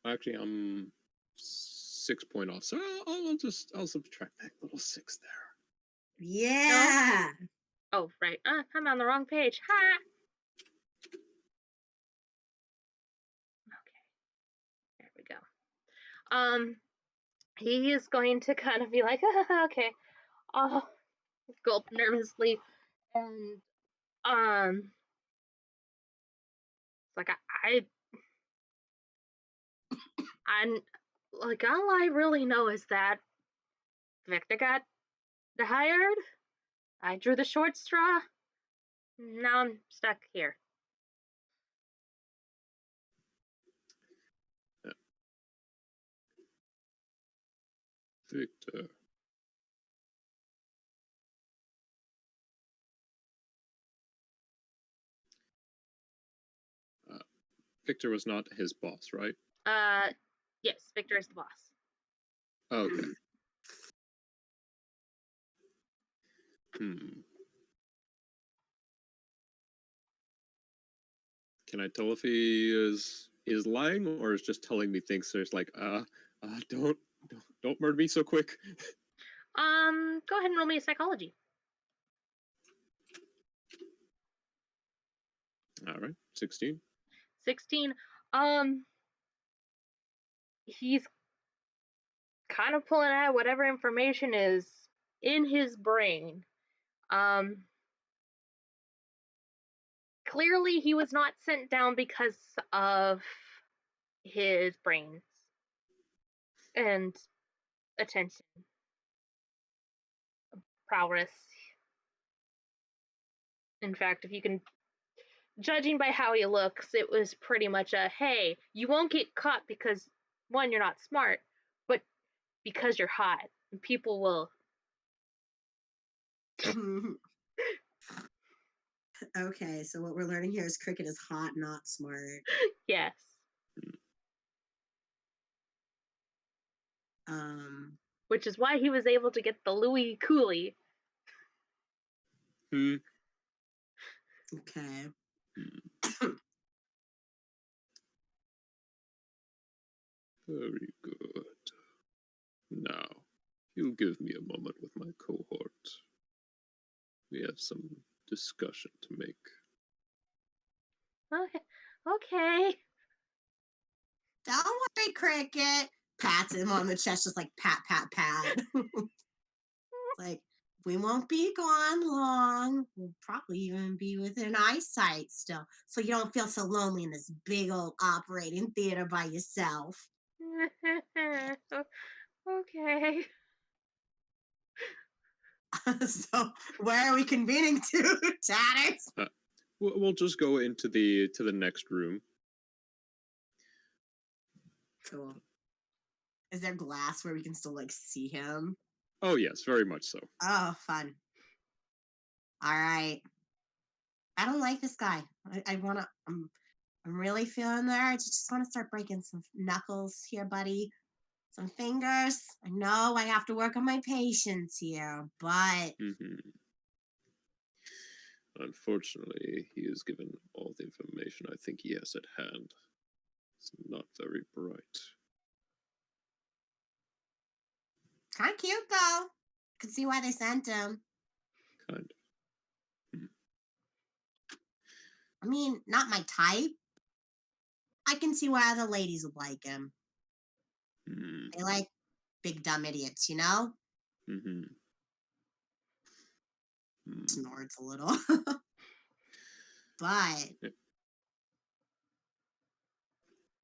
Actually, I'm 6 point off, so I'll subtract that little 6 there.
Yeah.
Oh, right. I'm on the wrong page. Ha! Okay. There we go. He is going to kind of be like, okay. Gulp nervously, and it's like I'm like, all I really know is that Victor got hired. I drew the short straw. Now I'm stuck here.
Victor.
Victor was not his boss, right?
Yes, Victor is the boss.
Okay. Can I tell if he is lying or is just telling me things? So it's like, don't murder me so quick.
Go ahead and roll me a psychology.
All right, 16.
16. He's kind of pulling out whatever information is in his brain. Clearly he was not sent down because of his brains and attention, prowess. In fact, if you can, judging by how he looks, it was pretty much a, hey, you won't get caught because, one, you're not smart, but because you're hot, and people will.
Okay, so what we're learning here is Cricket is hot, not smart.
Yes. Which is why he was able to get the Louis Cooley.
Okay.
Very good. Now, you'll give me a moment with my cohort. We have some discussion to make.
Okay.
Don't worry, Cricket. Pats him on the chest, just like pat. Like, we won't be gone long. We'll probably even be within eyesight still. So you don't feel so lonely in this big old operating theater by yourself.
Okay.
So where are we convening to, Tatters?
We'll just go into the next room.
Cool. Is there glass where we can still like see him?
Oh yes, very much so.
Oh, fun. All right. I don't like this guy. I want to. I'm really feeling the urge. I just want to start breaking some knuckles here, buddy. Some fingers. I know I have to work on my patience here, but
Unfortunately, he is given all the information I think he has at hand. It's not very bright.
Kind of cute, though. Could see why they sent him.
Kind of.
I mean, not my type. I can see why other ladies would like him.
Hmm.
They like big dumb idiots, you know?
Mm-hmm. Hmm.
Snorts a little. But
Yeah.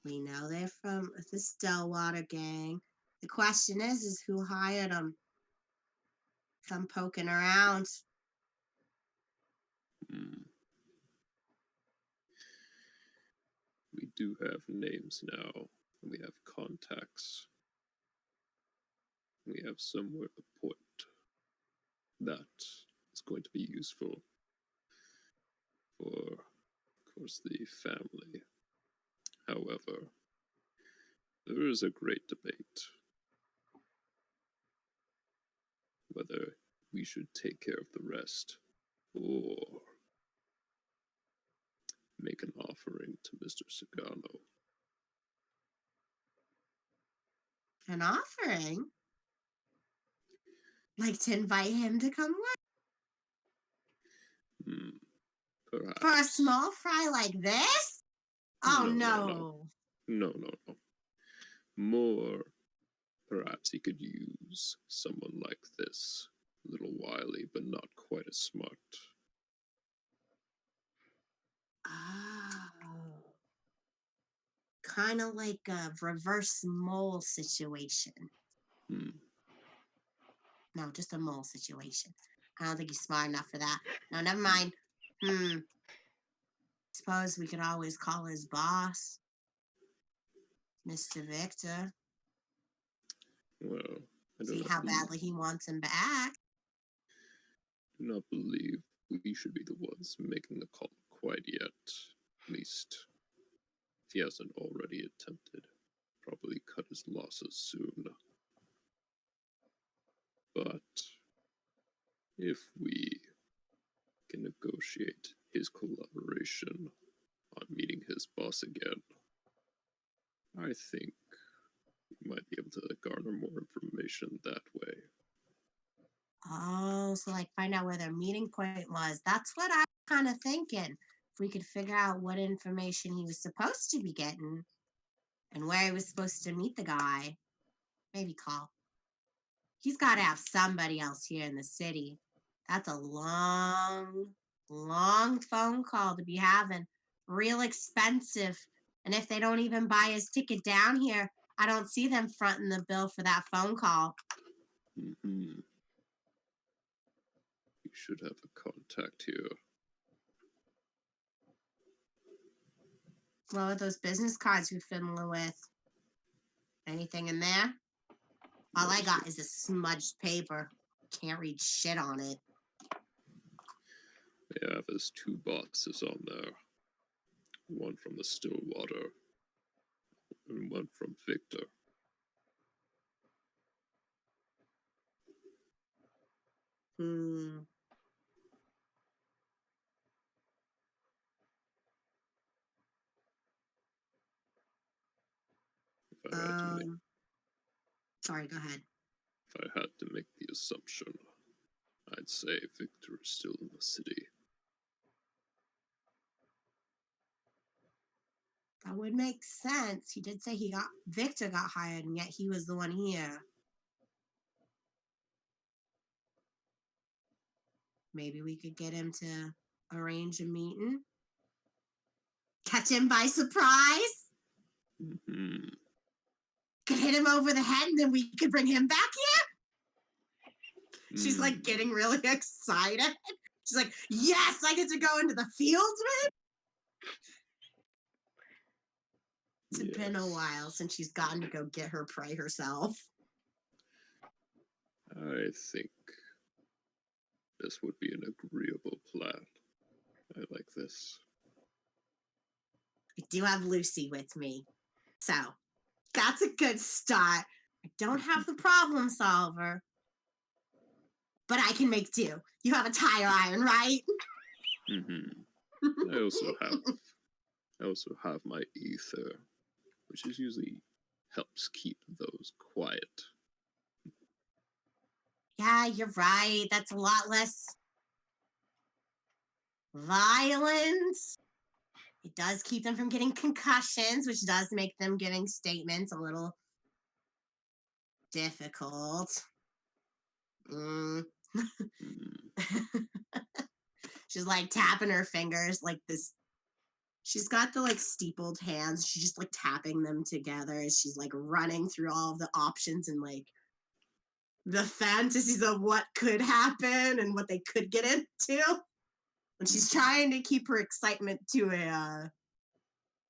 we know they're from the Stillwater gang. The question is who hired them? Come poking around.
Hmm. We do have names now, and we have contacts. We have somewhere to point. That is going to be useful for, of course, the family. However, there is a great debate whether we should take care of the rest or make an offering to Mr. Sagano.
An offering? Like to invite him to come with?
Perhaps.
For a small fry like this? Oh,
No. More, perhaps he could use someone like this. A little wily, but not quite as smart.
Oh. Kind of like a reverse mole situation. No, just a mole situation. I don't think he's smart enough for that. No, never mind. Suppose we could always call his boss, Mr. Victor.
Well, I do
See how badly he wants him back.
Do not believe we should be the ones making the call quite yet. At least, if he hasn't already attempted, probably cut his losses soon. But if we can negotiate his collaboration on meeting his boss again, I think we might be able to garner more information that way.
Oh, so like find out where their meeting point was. That's what I'm kind of thinking. If we could figure out what information he was supposed to be getting and where he was supposed to meet the guy, maybe call. He's got to have somebody else here in the city. That's a long, long phone call to be having. Real expensive. And if they don't even buy his ticket down here, I don't see them fronting the bill for that phone call.
Mm-hmm. You should have a contact here.
What are those business cards you're fiddling with? Anything in there? All I got is a smudged paper. Can't read shit on it.
They have his two bosses on there. One from the Stillwater, and one from Victor.
Sorry, go ahead.
If I had to make the assumption, I'd say Victor is still in the city.
That would make sense. He did say Victor got hired, and yet he was the one here. Maybe we could get him to arrange a meeting. Catch him by surprise.
Mm-hmm.
Could hit him over the head, and then we could bring him back here. She's like getting really excited. She's like, yes, I get to go into the fields with him. It's been a while since she's gotten to go get her prey herself.
I think this would be an agreeable plan. I like this.
I do have Lucy with me. So, that's a good start. I don't have the problem solver, but I can make do. You have a tire iron, right?
Mm-hmm. I also have my ether, which is usually helps keep those quiet.
Yeah, you're right. That's a lot less violence. It does keep them from getting concussions, which does make them giving statements a little difficult.
Mm.
She's like tapping her fingers like this. She's got the like steepled hands. She's just like tapping them together as she's like running through all of the options and like the fantasies of what could happen and what they could get into. And she's trying to keep her excitement to a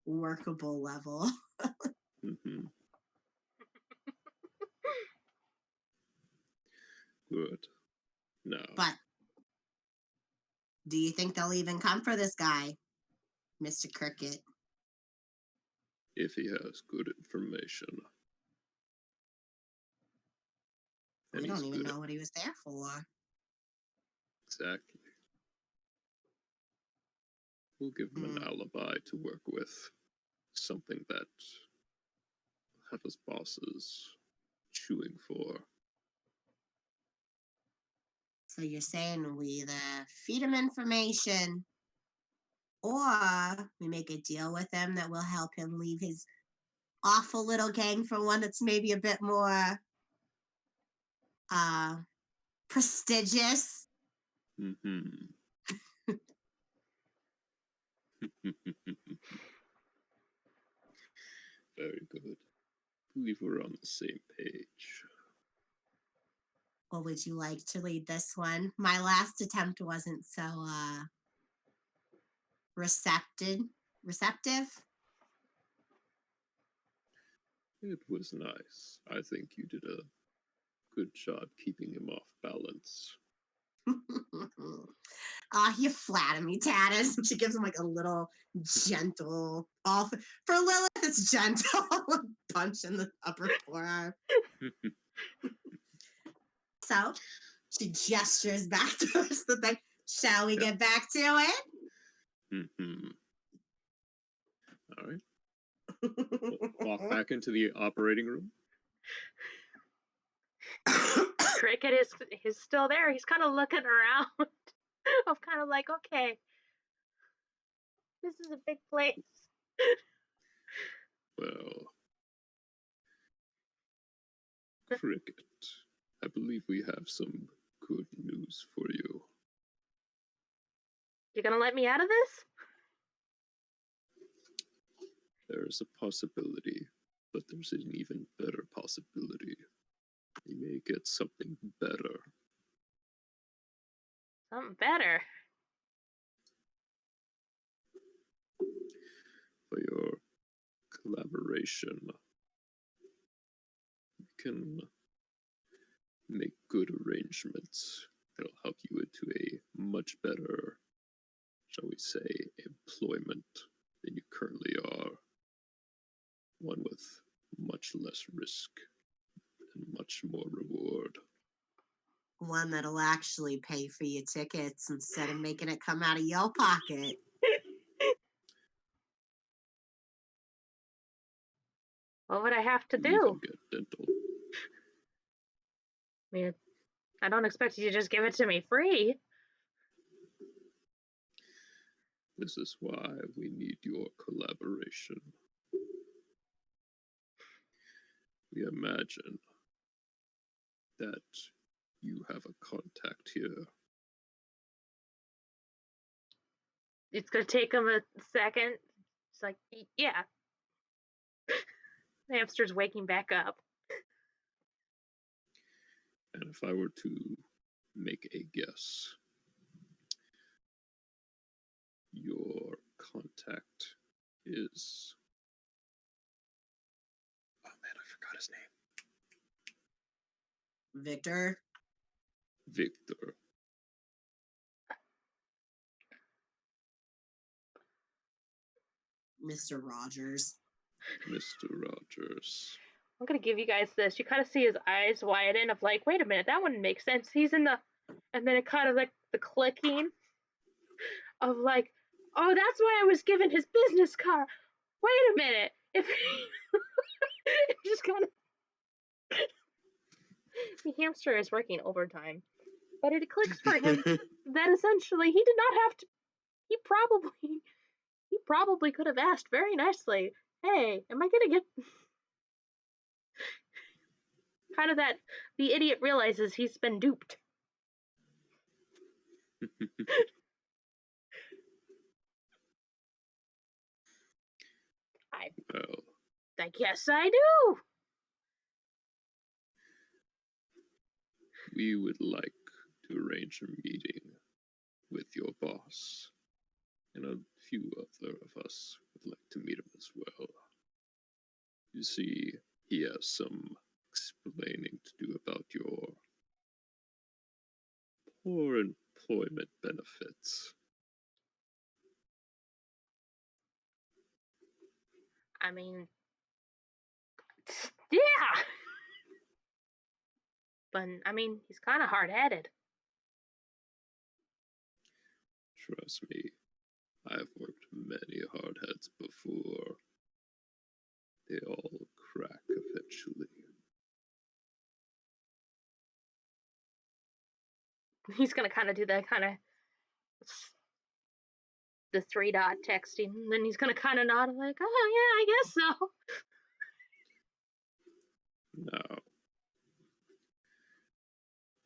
workable level.
Mm-hmm. Good. No.
But do you think they'll even come for this guy, Mr. Cricket?
If he has good information.
We don't even know what he was there for.
Exactly. We'll give him an alibi to work with. Something that have his bosses chewing for.
So you're saying we either feed him information or we make a deal with him that will help him leave his awful little gang for one that's maybe a bit more prestigious.
Mm-hmm. Very good. I believe we're on the same page.
Or would you like to lead this one? My last attempt wasn't so receptive.
It was nice. I think you did a good job keeping him off balance.
You flatter me, Tatters. And she gives him like a little gentle off. For Lilith, it's gentle punch in the upper forearm. So she gestures back towards the thing. Shall we get back to it?
Mm-hmm. All right. Walk back into the operating room.
Cricket is still there. He's kind of looking around. Of kind of like, okay, this is a big place.
Well, Cricket, I believe we have some good news for you.
You gonna let me out of this?
There is a possibility, but there's an even better possibility. You may get something better.
Something better.
For your collaboration, we can make good arrangements that'll help you into a much better, shall we say, employment than you currently are. One with much less risk and much more reward.
One that'll actually pay for your tickets instead of making it come out of your pocket.
What would I have to do?
You get dental.
I mean, I don't expect you to just give it to me free.
This is why we need your collaboration. We imagine that you have a contact here.
It's gonna take him a second. It's like, yeah. The hamster's waking back up.
And if I were to make a guess, your contact is... Oh man, I forgot his name.
Victor?
Victor.
Mr. Rogers.
Mr. Rogers.
I'm gonna give you guys this. You kind of see his eyes widen of like, wait a minute, that wouldn't make sense. He's in the, and then it kind of like the clicking of like, oh, that's why I was given his business card. Wait a minute. If just kind of the hamster is working overtime, but it clicks for him that essentially he did not have to. He probably could have asked very nicely, "Hey, am I gonna get?" Kind of that the idiot realizes he's been duped.
Well,
I guess I do.
we would like to arrange a meeting with your boss, and a few other of us would like to meet him as well. You see, he has some explaining to do about your poor employment benefits.
I mean, yeah. But I mean, he's kind of hard-headed.
Trust me, I've worked many hard heads before. They all crack eventually.
He's gonna kind of do that kind of the 3-dot texting, and then he's gonna kind of nod like, oh yeah, I guess so.
Now,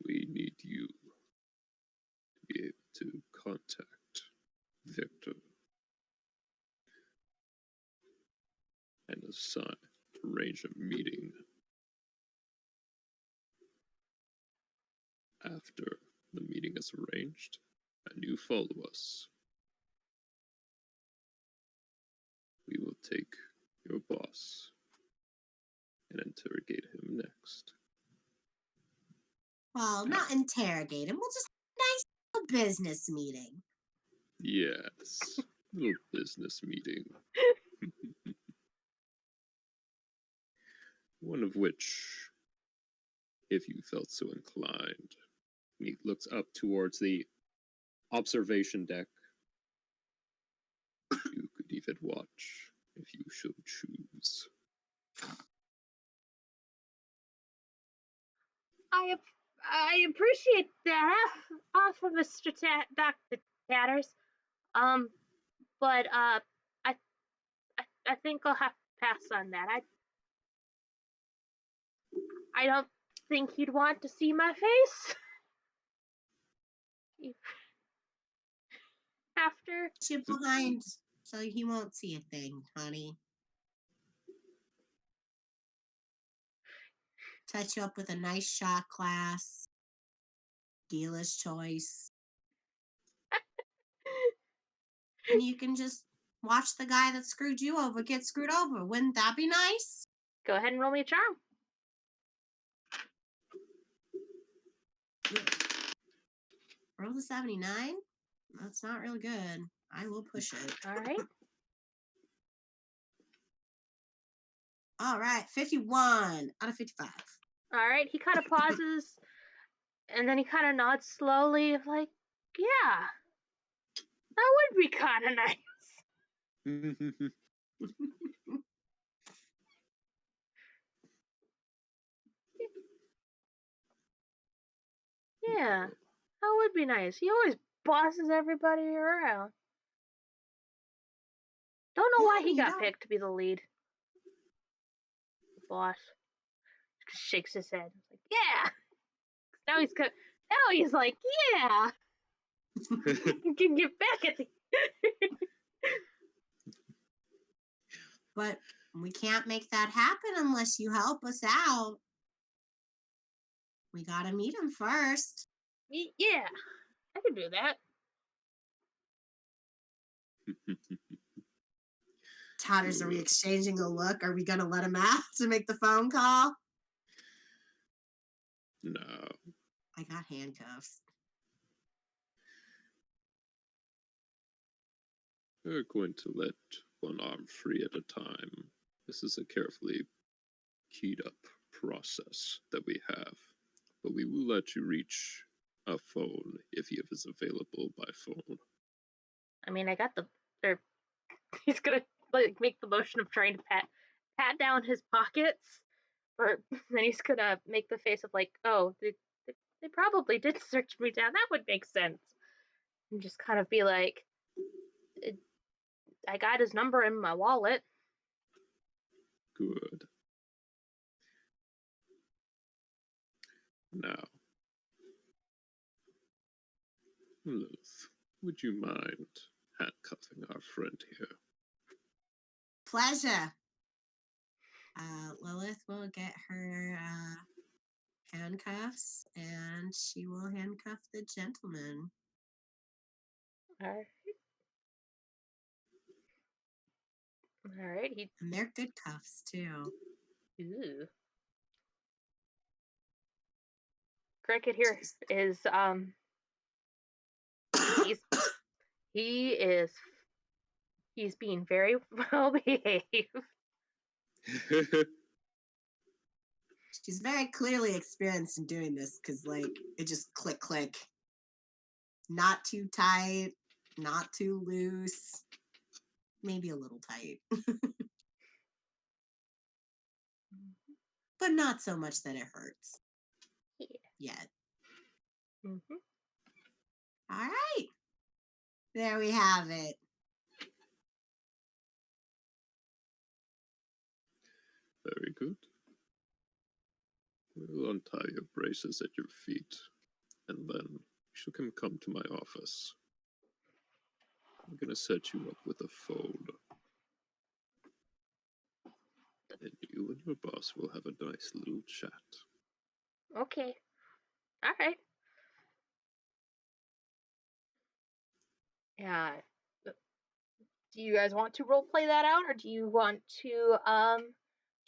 we need you to be able to contact Victor and arrange a meeting. After the meeting is arranged, and you follow us, we will take your boss and interrogate him next.
Well, not interrogate him. We'll just have a nice little business meeting.
Yes, little business meeting. One of which, if you felt so inclined, he looks up towards the observation deck. You could even watch if you so choose.
I appreciate that offer, Mr. Dr. Tatters. But I think I'll have to pass on that. I don't think you'd want to see my face after.
Sit behind so he won't see a thing, honey. Touch you up with a nice shot glass. Dealer's choice. And you can just watch the guy that screwed you over get screwed over. Wouldn't that be nice?
Go ahead and roll me a charm.
Roll the 79? That's not real good. I will push it.
All right.
All right, 51 out of 55.
All right. He kind of pauses, and then he kind of nods slowly, like, yeah, that would be kind of nice. Yeah, that would be nice. He always bosses everybody around. Don't know why he got picked to be the lead. The boss just shakes his head. Like, yeah. Now he's like, yeah. You can get back at the.
But we can't make that happen unless you help us out. We gotta meet him first.
Yeah, I can do that.
Tatters, are we exchanging a look? Are we gonna let him out to make the phone call?
No.
I got handcuffs.
We're going to let one arm free at a time. This is a carefully keyed up process that we have. But we will let you reach a phone if he is available by phone.
I mean, I got the. Or he's gonna like make the motion of trying to pat down his pockets, or then he's gonna make the face of like, oh, they probably did search me down. That would make sense. And just kind of be like, I got his number in my wallet.
Good. Now, Lilith, would you mind handcuffing our friend here?
Pleasure. Lilith will get her handcuffs, and she will handcuff the gentleman.
All right. All right.
And they're good cuffs too.
Ooh. Cricket here is he's being very well behaved.
She's very clearly experienced in doing this because, like, it just click, click. Not too tight, not too loose, maybe a little tight. But not so much that it hurts.
Yeah.
Yet.
Mm-hmm.
All right. There we have it.
Very good. We'll untie your braces at your feet, and then you can come to my office. I'm gonna set you up with a phone. And you and your boss will have a nice little chat.
Okay. All right. Yeah. Do you guys want to role play that out, or do you want to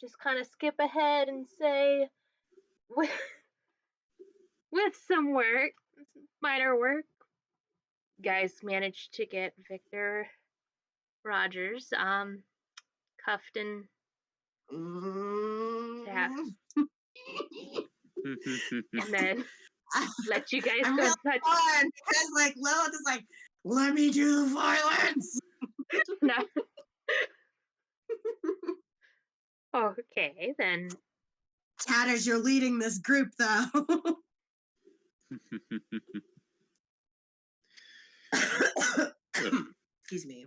just kind of skip ahead and say with some work, minor work, guys managed to get Victor Rogers cuffed and tapped, and then let you guys
I'm
go
real
touch.
torn because, like, Lilith is like, let me do the violence.
No. Okay, then.
Tatters, you're leading this group, though. Excuse me.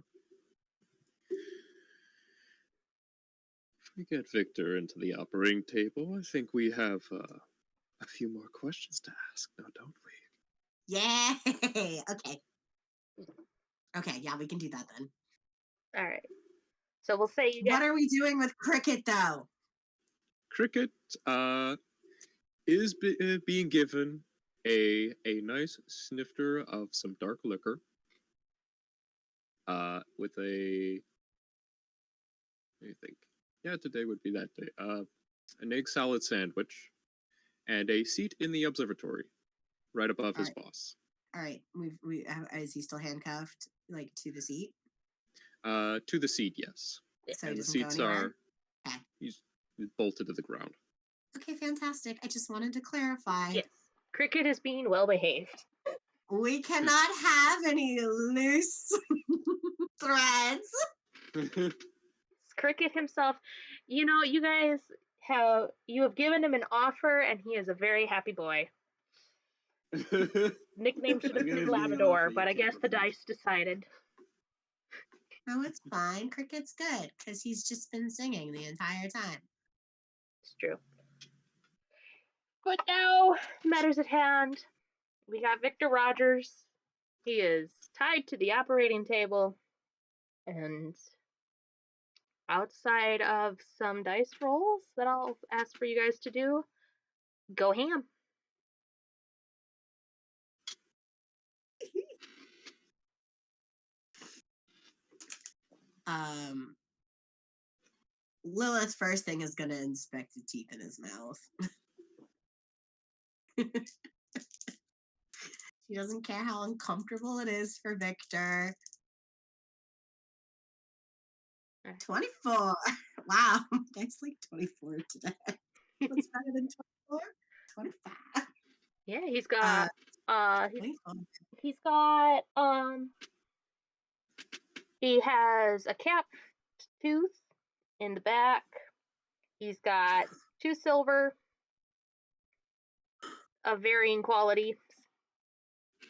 If we get Victor into the operating table, I think we have a few more questions to ask now, don't we?
Yay! Okay. Okay, yeah, we can do that then.
All right. So we'll say you get.
What are we doing with Cricket, though?
Cricket is being given a nice snifter of some dark liquor with a, what do you think? Yeah, today would be that day. An egg salad sandwich and a seat in the observatory right above his boss.
All right, is he still handcuffed, like, to the seat?
To the seat, yes.
So
and
he
the
doesn't go
seats
anywhere?
are
Okay.
he's bolted to the ground.
Okay, fantastic. I just wanted to clarify.
Yes. Cricket is being well behaved.
We cannot have any loose threads.
Cricket himself, you guys have given him an offer, and he is a very happy boy. Nickname should have been Labrador, but I guess the dice decided.
No, it's fine. Cricket's good because he's just been singing the entire time.
It's true. But now, matters at hand. We got Victor Rogers. He is tied to the operating table, and outside of some dice rolls that I'll ask for you guys to do, go ham.
Lilith's first thing is going to inspect the teeth in his mouth. She doesn't care how uncomfortable it is for Victor. 24. Wow. That's like 24 today. What's better than 24? 25.
Yeah, he's got
24.
he's got He has a capped tooth in the back. He's got 2 silver of varying quality.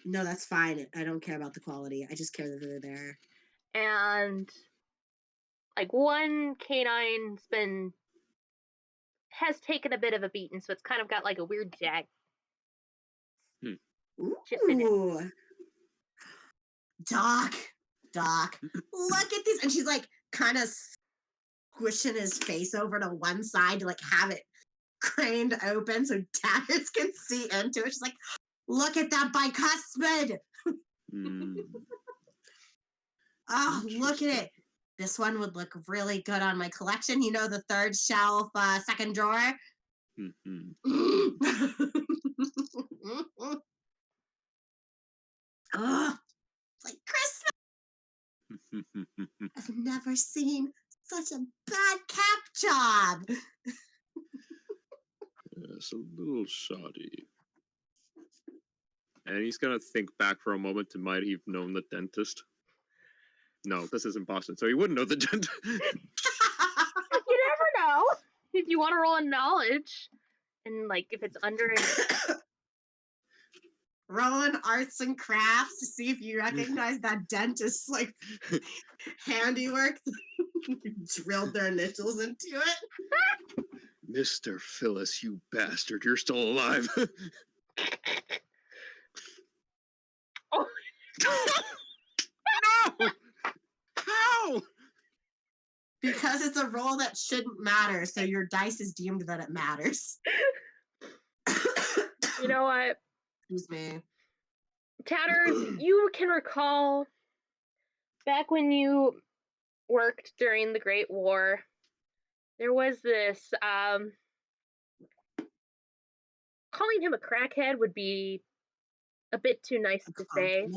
No, that's fine. I don't care about the quality. I just care that they're there.
And like one canine's has taken a bit of a beating, so it's kind of got like a weird jag. chip in it.
Ooh. Doc, look at these. And she's like kind of squishing his face over to one side to like have it craned open so Tatters can see into it. She's like, look at that bicuspid. Oh, look at it. This one would look really good on my collection. You know, the third shelf, second drawer. Oh, it's like Christmas. I've never seen such a bad cap job.
It's a little shoddy.
And he's gonna think back for a moment to might he've known the dentist. No, this is in Boston, so he wouldn't know the dentist.
You never know. If you want to roll in knowledge, and like if it's under
Rolling arts and crafts to see if you recognize that dentist's like handiwork. Drilled their initials into it.
Mr. Phyllis, you bastard, you're still alive.
Oh.
No! How?
Because it's a roll that shouldn't matter, so your dice is deemed that it matters.
You know what?
Excuse me.
Tatters, you can recall back when you worked during the Great War, there was this, calling him a crackhead would be a bit too nice to say.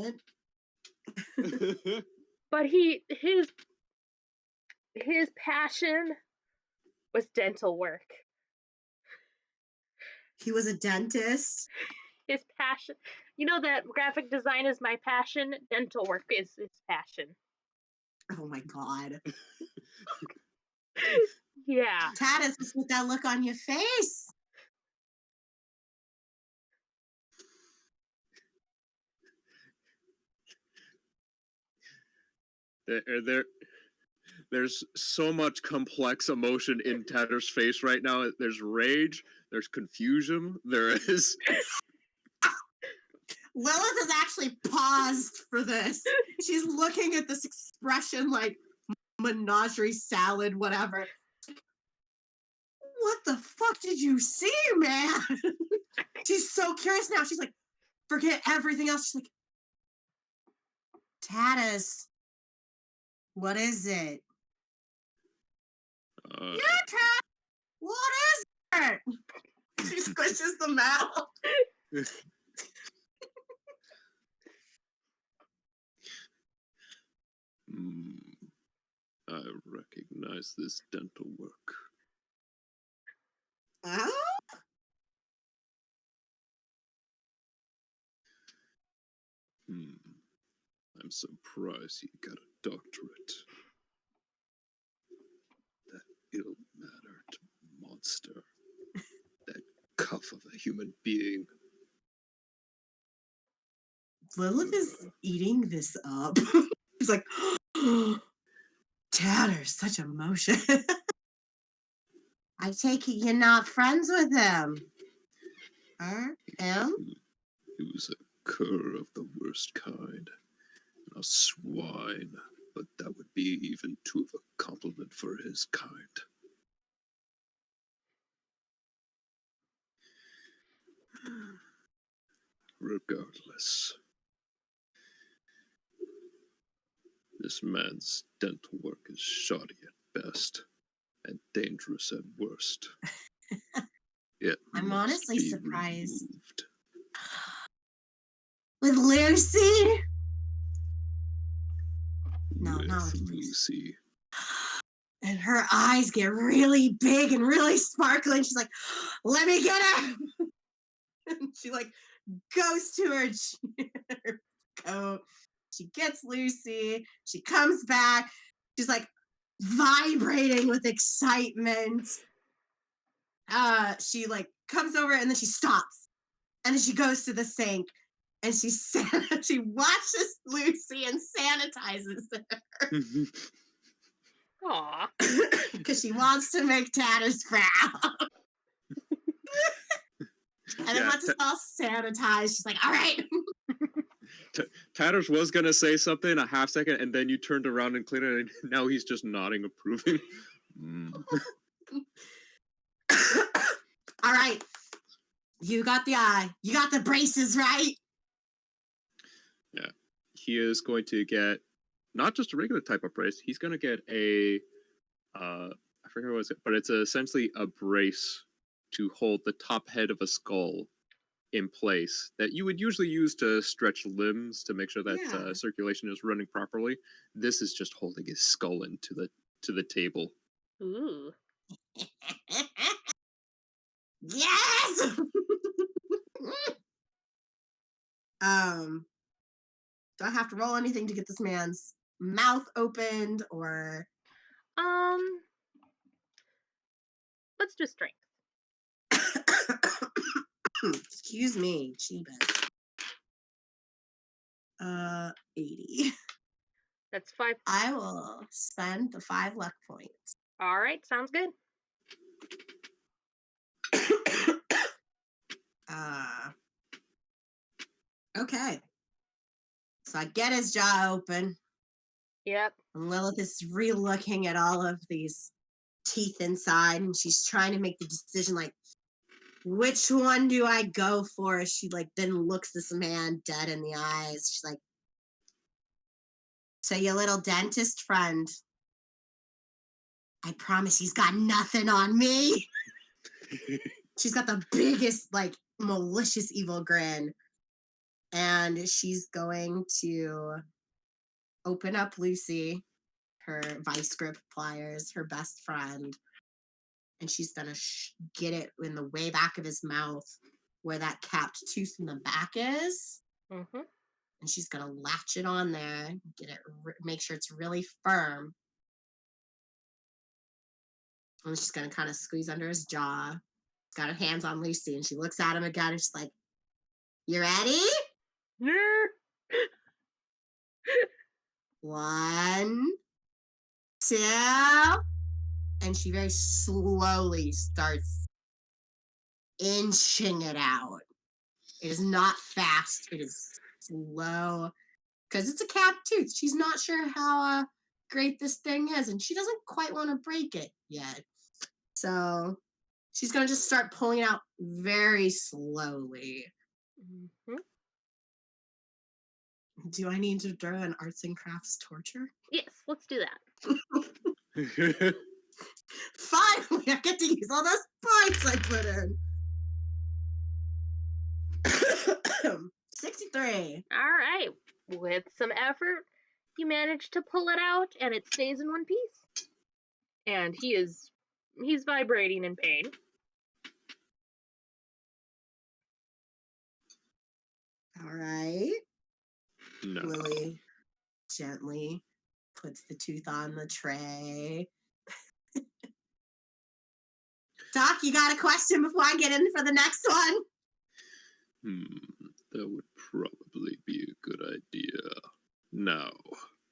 But his passion was dental work.
He was a dentist.
His passion, you know that graphic design is my passion, dental work is his passion.
Oh my god.
Yeah.
Tatters, what's with that look on your face?
There's so much complex emotion in Tatter's face right now. There's rage, there's confusion, there is...
Lilith has actually paused for this. She's looking at this expression like menagerie salad, whatever. What the fuck did you see, man? She's so curious now. She's like, forget everything else. She's like, Tatters, what is it? Yeah, Tatters, what is it? She squishes the metal.
I recognize this dental work.
Oh?
I'm surprised he got a doctorate. That ill-mannered monster. That cuff of a human being.
Lilith is eating this up. She's like, Tatters, such emotion. I take it you're not friends with him. Him?
He was a cur of the worst kind. A swine, but that would be even too of a compliment for his kind. Regardless, this man's dental work is shoddy at best and dangerous at worst.
I'm honestly surprised.
Removed.
With Lucy? No,
with
not with
Lucy.
And her eyes get really big and really sparkly. And she's like, let me get her. And she like goes to her coat. She gets Lucy. She comes back. She's like vibrating with excitement. She like comes over and then she stops. And then she goes to the sink and she washes Lucy and sanitizes her.
Aw.
Because she wants to make Tatters proud. And then once it's all sanitized, she's like, all right.
Tatters was gonna say something a half second, and then you turned around and cleaned it, and now he's just nodding, approving.
All right. You got the eye. You got the braces, right?
Yeah. He is going to get not just a regular type of brace, he's gonna get a I forget what it was, but it's essentially a brace to hold the top head of a skull in place that you would usually use to stretch limbs to make sure that circulation is running properly. This is just holding his skull into the table.
Ooh.
Yes. Do I have to roll anything to get this man's mouth opened, or
Let's do strength.
excuse me, Jeebus. 80.
That's 5.
I will spend the 5 luck points.
All right, sounds good.
Okay. So I get his jaw open.
Yep.
And Lilith is re-looking at all of these teeth inside, and she's trying to make the decision, like, which one do I go for? She, like, then looks this man dead in the eyes. She's like, so your little dentist friend, I promise he's got nothing on me. She's got the biggest, like, malicious, evil grin. And she's going to open up Lucy, her vice grip pliers, her best friend, and she's going to get it in the way back of his mouth where that capped tooth in the back is.
Mm-hmm.
And she's going to latch it on there, get it, make sure it's really firm. And she's going to kind of squeeze under his jaw. Got her hands on Lucy, and she looks at him again, and she's like, you ready?
Yeah.
1, 2, and she very slowly starts inching it out. It is not fast. It is slow because it's a capped tooth. She's not sure how great this thing is, and she doesn't quite want to break it yet. So she's going to just start pulling it out very slowly.
Mm-hmm.
Do I need to throw an arts and crafts torture?
Yes, let's do that.
Finally, I get to use all those points I put in. 63.
All right. With some effort, you manage to pull it out, and it stays in one piece. And he's vibrating in pain.
All right.
No.
Lily gently puts the tooth on the tray. Doc, you got a question before I get in for the next one?
That would probably be a good idea. Now,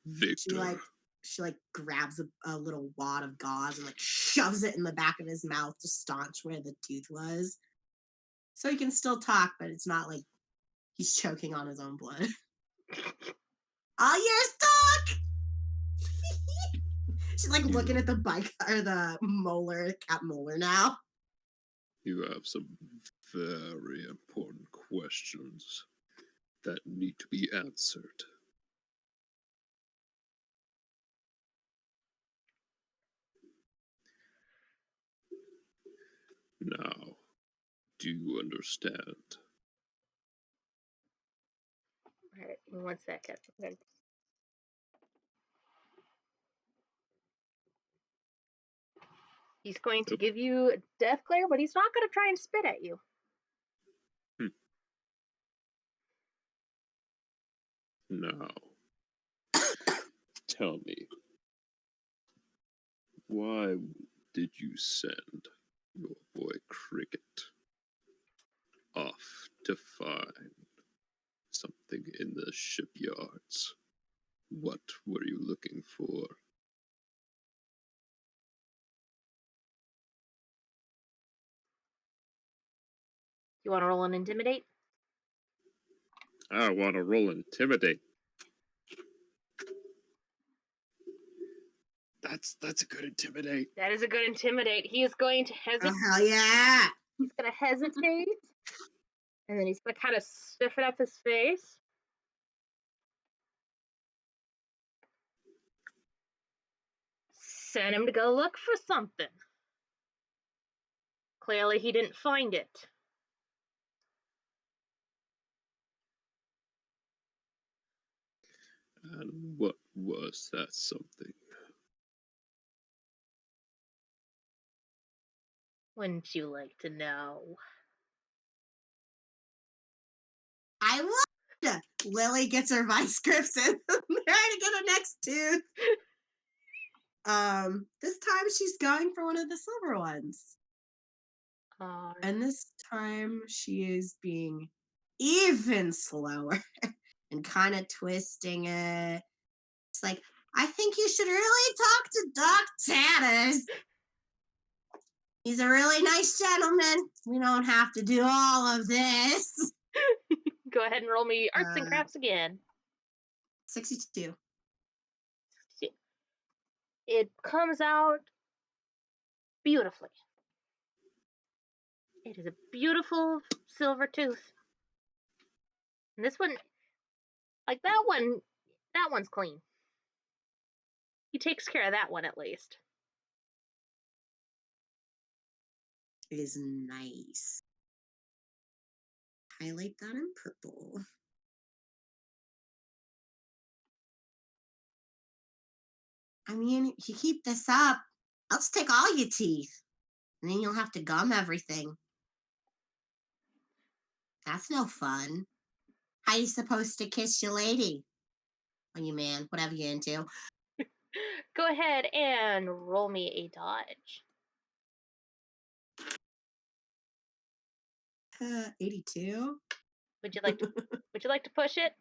Victor.
She grabs a little wad of gauze and shoves it in the back of his mouth to staunch where the tooth was. So he can still talk, but it's not like he's choking on his own blood. All yours, Doc! She's looking at the bike or the cap molar now.
You have some very important questions that need to be answered. Now, do you understand?
All right, give me 1 second. He's going to give you a death glare, but he's not going to try and spit at you.
Now, Tell me, why did you send your boy Cricket off to find something in the shipyards? What were you looking for?
You want to roll an intimidate?
I want to roll intimidate. That's a good intimidate.
That is a good intimidate. He is going to hesitate.
Oh, hell yeah.
He's going to hesitate. And then he's going to kind of stiffen up his face. Send him to go look for something. Clearly he didn't find it.
And what was that something?
Wouldn't you like to know?
I would. Lily gets her vice grips in. They're to get her next tooth. This time she's going for one of the silver ones. And this time she is being even slower and kind of twisting it. It's like, I think you should really talk to Doc Tatters. He's a really nice gentleman. We don't have to do all of this.
Go ahead and roll me arts and crafts again.
62.
It comes out beautifully. It is a beautiful silver tooth. And this one, like that one's clean. He takes care of that one at least.
It is nice. Highlight that in purple. I mean, if you keep this up, I'll just take all your teeth. And then you'll have to gum everything. That's no fun. How you supposed to kiss your lady? Or you man, whatever you're into.
Go ahead and roll me a dodge.
82.
Would you like to push it?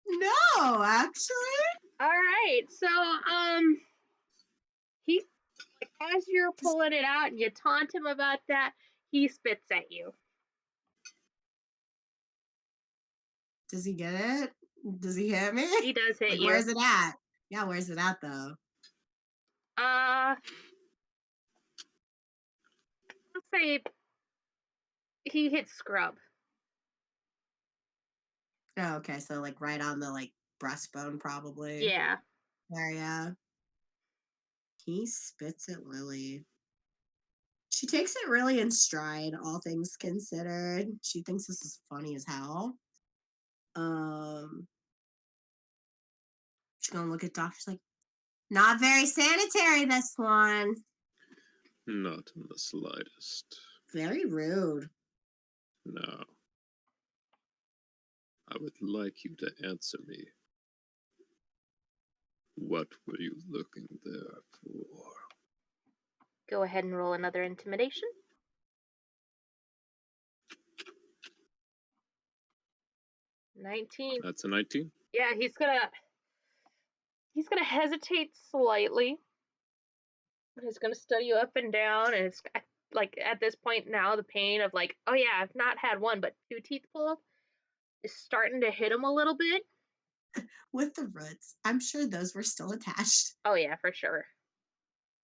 No, actually.
All right. So he, as you're pulling it out and you taunt him about that, he spits at you.
Does he get it? Does he hit me?
He does hit
like,
you.
Where's it at? Yeah, where's it at though?
Let's say he hits scrub.
Oh, okay. So like right on the breastbone, probably.
Yeah.
Area. He spits at Lily. She takes it really in stride, all things considered. She thinks this is funny as hell. She's gonna look at Doc. She's like, not very sanitary, this one.
Not in the slightest.
Very rude.
No. I would like you to answer me. What were you looking there for?
Go ahead and roll another intimidation. 19.
That's a 19.
Yeah, he's gonna hesitate slightly. He's gonna study you up and down, and it's like at this point now the pain of like, oh yeah, I've not had one but 2 teeth pulled is starting to hit him a little bit.
With the roots, I'm sure those were still attached.
Oh yeah, for sure.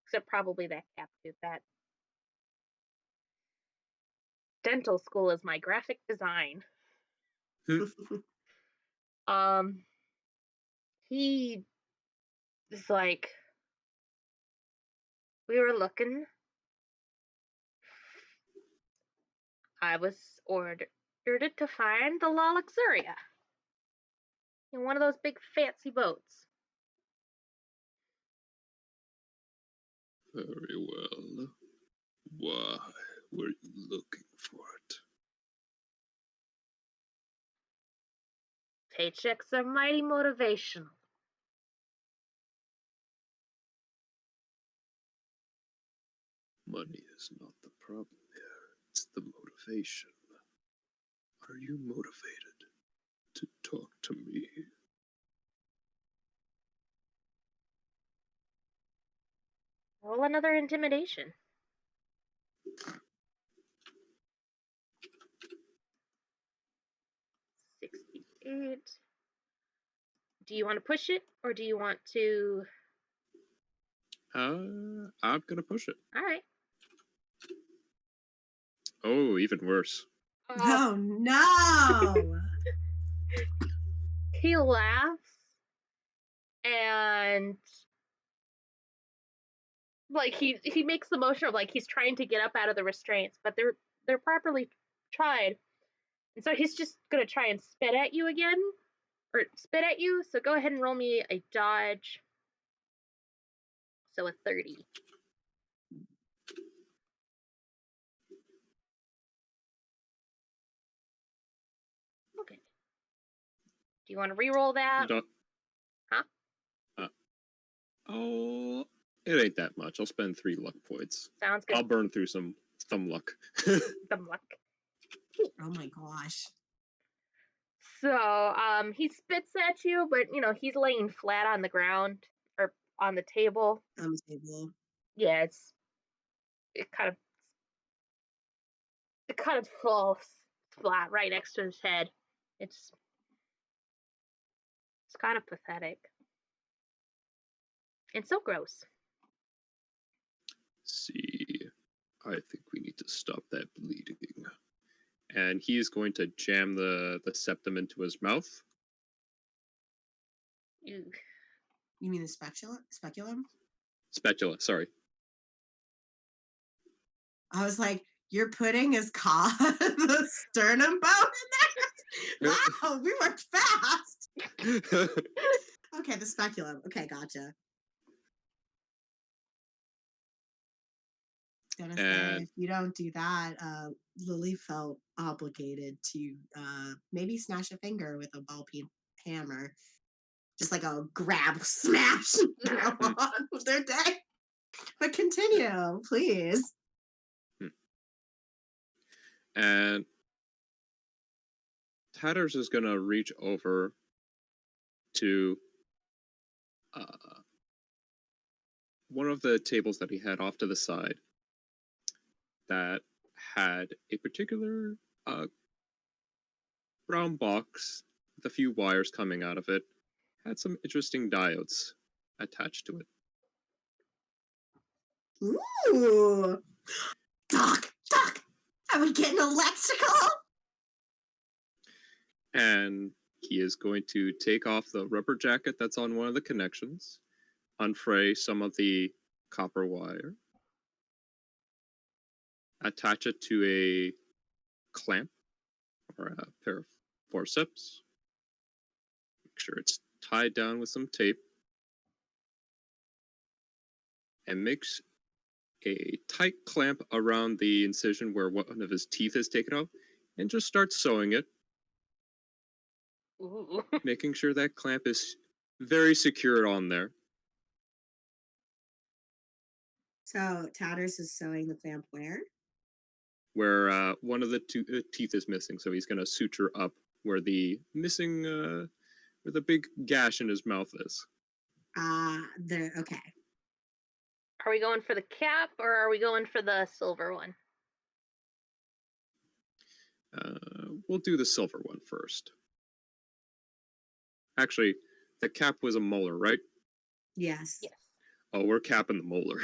Except probably that cap tooth. That dental school is my graphic design. He is like, we were looking. I was ordered to find the La Luxuria in one of those big fancy boats.
Very well. Why were you looking for it?
Paychecks are mighty motivational.
Money is not the problem here. It's the motivation. Are you motivated to talk to me?
Roll another intimidation. 68. Do you want to push it, or do you want to...
I'm gonna push it.
All right.
Oh, even worse.
Oh no!
He laughs, and like he makes the motion of like he's trying to get up out of the restraints, but they're properly tried. And so he's just gonna try and spit at you again, or spit at you. So go ahead and roll me a dodge. So a 30. Okay. Do you want to re-roll that? Huh?
Oh, it ain't that much. I'll spend 3 luck points.
Sounds good.
I'll burn through some luck.
Some luck.
Oh my gosh.
So he spits at you, but he's laying flat on the ground or on the table.
On the table.
Yeah, it kind of falls flat right next to his head. It's kind of pathetic. And so gross.
See, I think we need to stop that bleeding.
And he's going to jam the septum into his mouth.
Ew.
You mean the speculum?
Spatula, sorry.
I was like, you're putting his the sternum bone in there? Wow, we worked fast. Okay, the speculum. Okay, gotcha. I was gonna say, if you don't do that, Lily felt obligated to maybe smash a finger with a ball peen hammer. Just like a grab, smash, and go on with their day. But continue, please.
And Tatters is going to reach over to one of the tables that he had off to the side that had a particular brown box with a few wires coming out of it. Had some interesting diodes attached to it.
Ooh. Doc, are we getting electrical?
And he is going to take off the rubber jacket that's on one of the connections, unfray some of the copper wire, attach it to a clamp or a pair of forceps, make sure it's tied down with some tape, and makes a tight clamp around the incision where one of his teeth is taken out, and just starts sewing it.
Ooh.
Making sure that clamp is very secure on there.
So Tatters is sewing the clamp where?
Where one of the teeth is missing, so he's going to suture up where the missing, where the big gash in his mouth is.
There. Okay.
Are we going for the cap, or are we going for the silver one?
We'll do the silver one first. Actually, the cap was a molar, right?
Yes.
Yes.
Oh, we're capping the molar.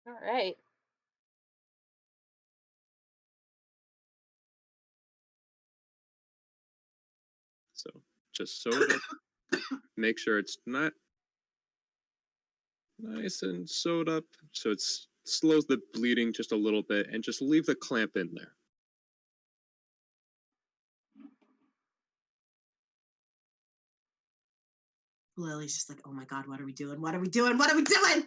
All right.
So just sew it up. Make sure it's not nice and sewed up, so it slows the bleeding just a little bit, and just leave the clamp in there.
Lily's just like, oh my god, what are we doing? What are we doing? What are we doing?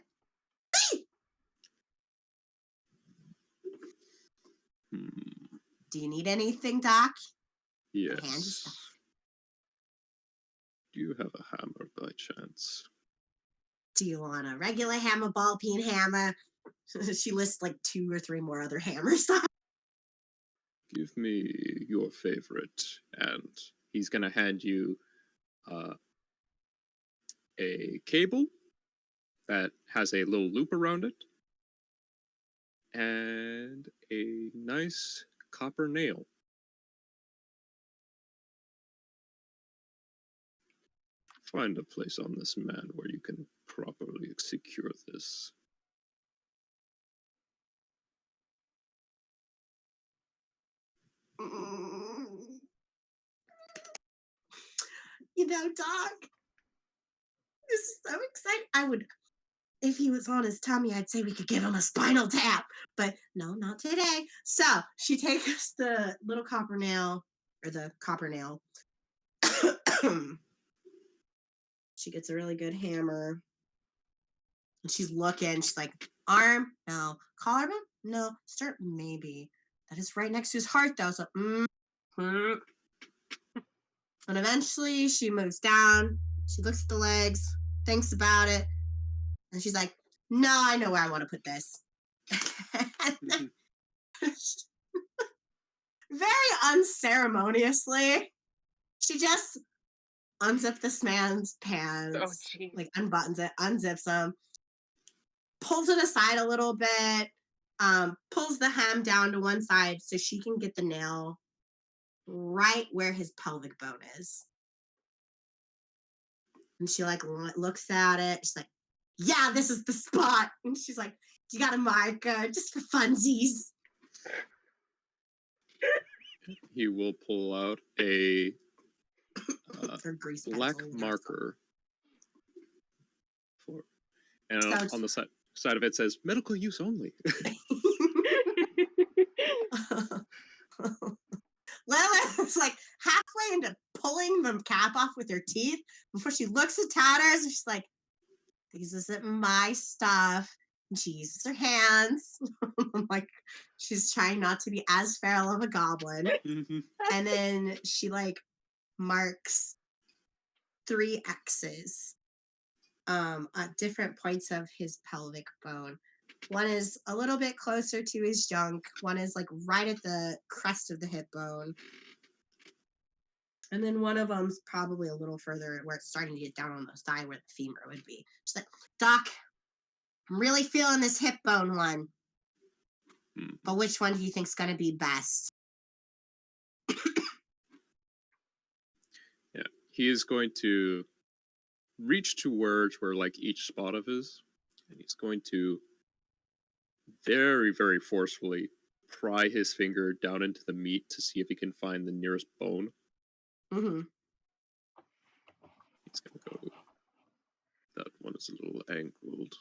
Do you need anything, Doc?
Yes. Do you have a hammer by chance?
Do you want a regular hammer, ball peen hammer? She lists like 2 or 3 more other hammers.
Give me your favorite.
And he's going to hand you a cable that has a little loop around it and a nice copper nail.
Find a place on this man where you can properly secure this.
You know, Doc, this is so exciting. I would, if he was on his tummy, I'd say we could give him a spinal tap, but no, not today. So she takes the little copper nail, or the copper nail. She gets a really good hammer. And she's looking. She's like, arm? No. Collarbone? No. Start? Maybe. That is right next to his heart, though. So, And eventually she moves down. She looks at the legs, thinks about it. And she's like, no, I know where I want to put this. Very unceremoniously, she just unzips this man's pants,
Oh, jeez.
like unbuttons it, unzips them, pulls it aside a little bit, pulls the hem down to one side so she can get the nail right where his pelvic bone is. And she like looks at it. She's like, yeah, this is the spot. And she's like, you got a marker just for funsies.
He will pull out a
Or grease
black
pencil.
marker. And
So
on the side of it says, medical use only.
Lilith is like halfway into pulling the cap off with her teeth before she looks at Tatters and she's like, this isn't my stuff. She uses her hands. Like, she's trying not to be as feral of a goblin. And then she like marks 3 X's at different points of his pelvic bone. One is a little bit closer to his junk. One is like right at the crest of the hip bone. And then one of them's probably a little further where it's starting to get down on the thigh where the femur would be. She's like, Doc, I'm really feeling this hip bone one. But which one do you think's going to be best?
Yeah, he is going to reach towards where like each spot of his, and he's going to very, very forcefully pry his finger down into the meat to see if he can find the nearest bone.
Mm-hmm.
He's gonna go. That one is a little angled.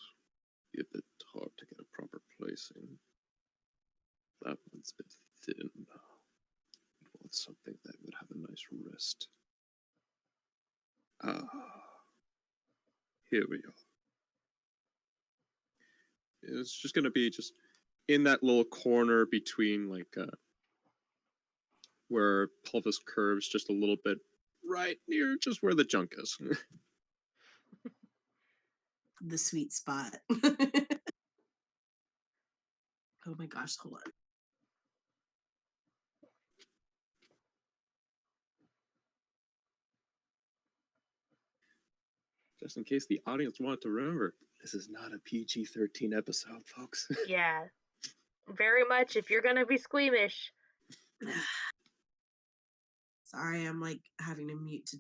Be a bit hard to get a proper placing. That one's a bit thin. You'd want something that would have a nice rest. Ah. Here we are.
It's just going to be just in that little corner between like where pelvis curves just a little bit, right near just where the junk is.
The sweet spot. Oh my gosh, hold on.
Just in case the audience wanted to remember, this is not a PG-13 episode, folks.
Yeah. Very much if you're gonna be squeamish.
Sorry, I'm like having to mute to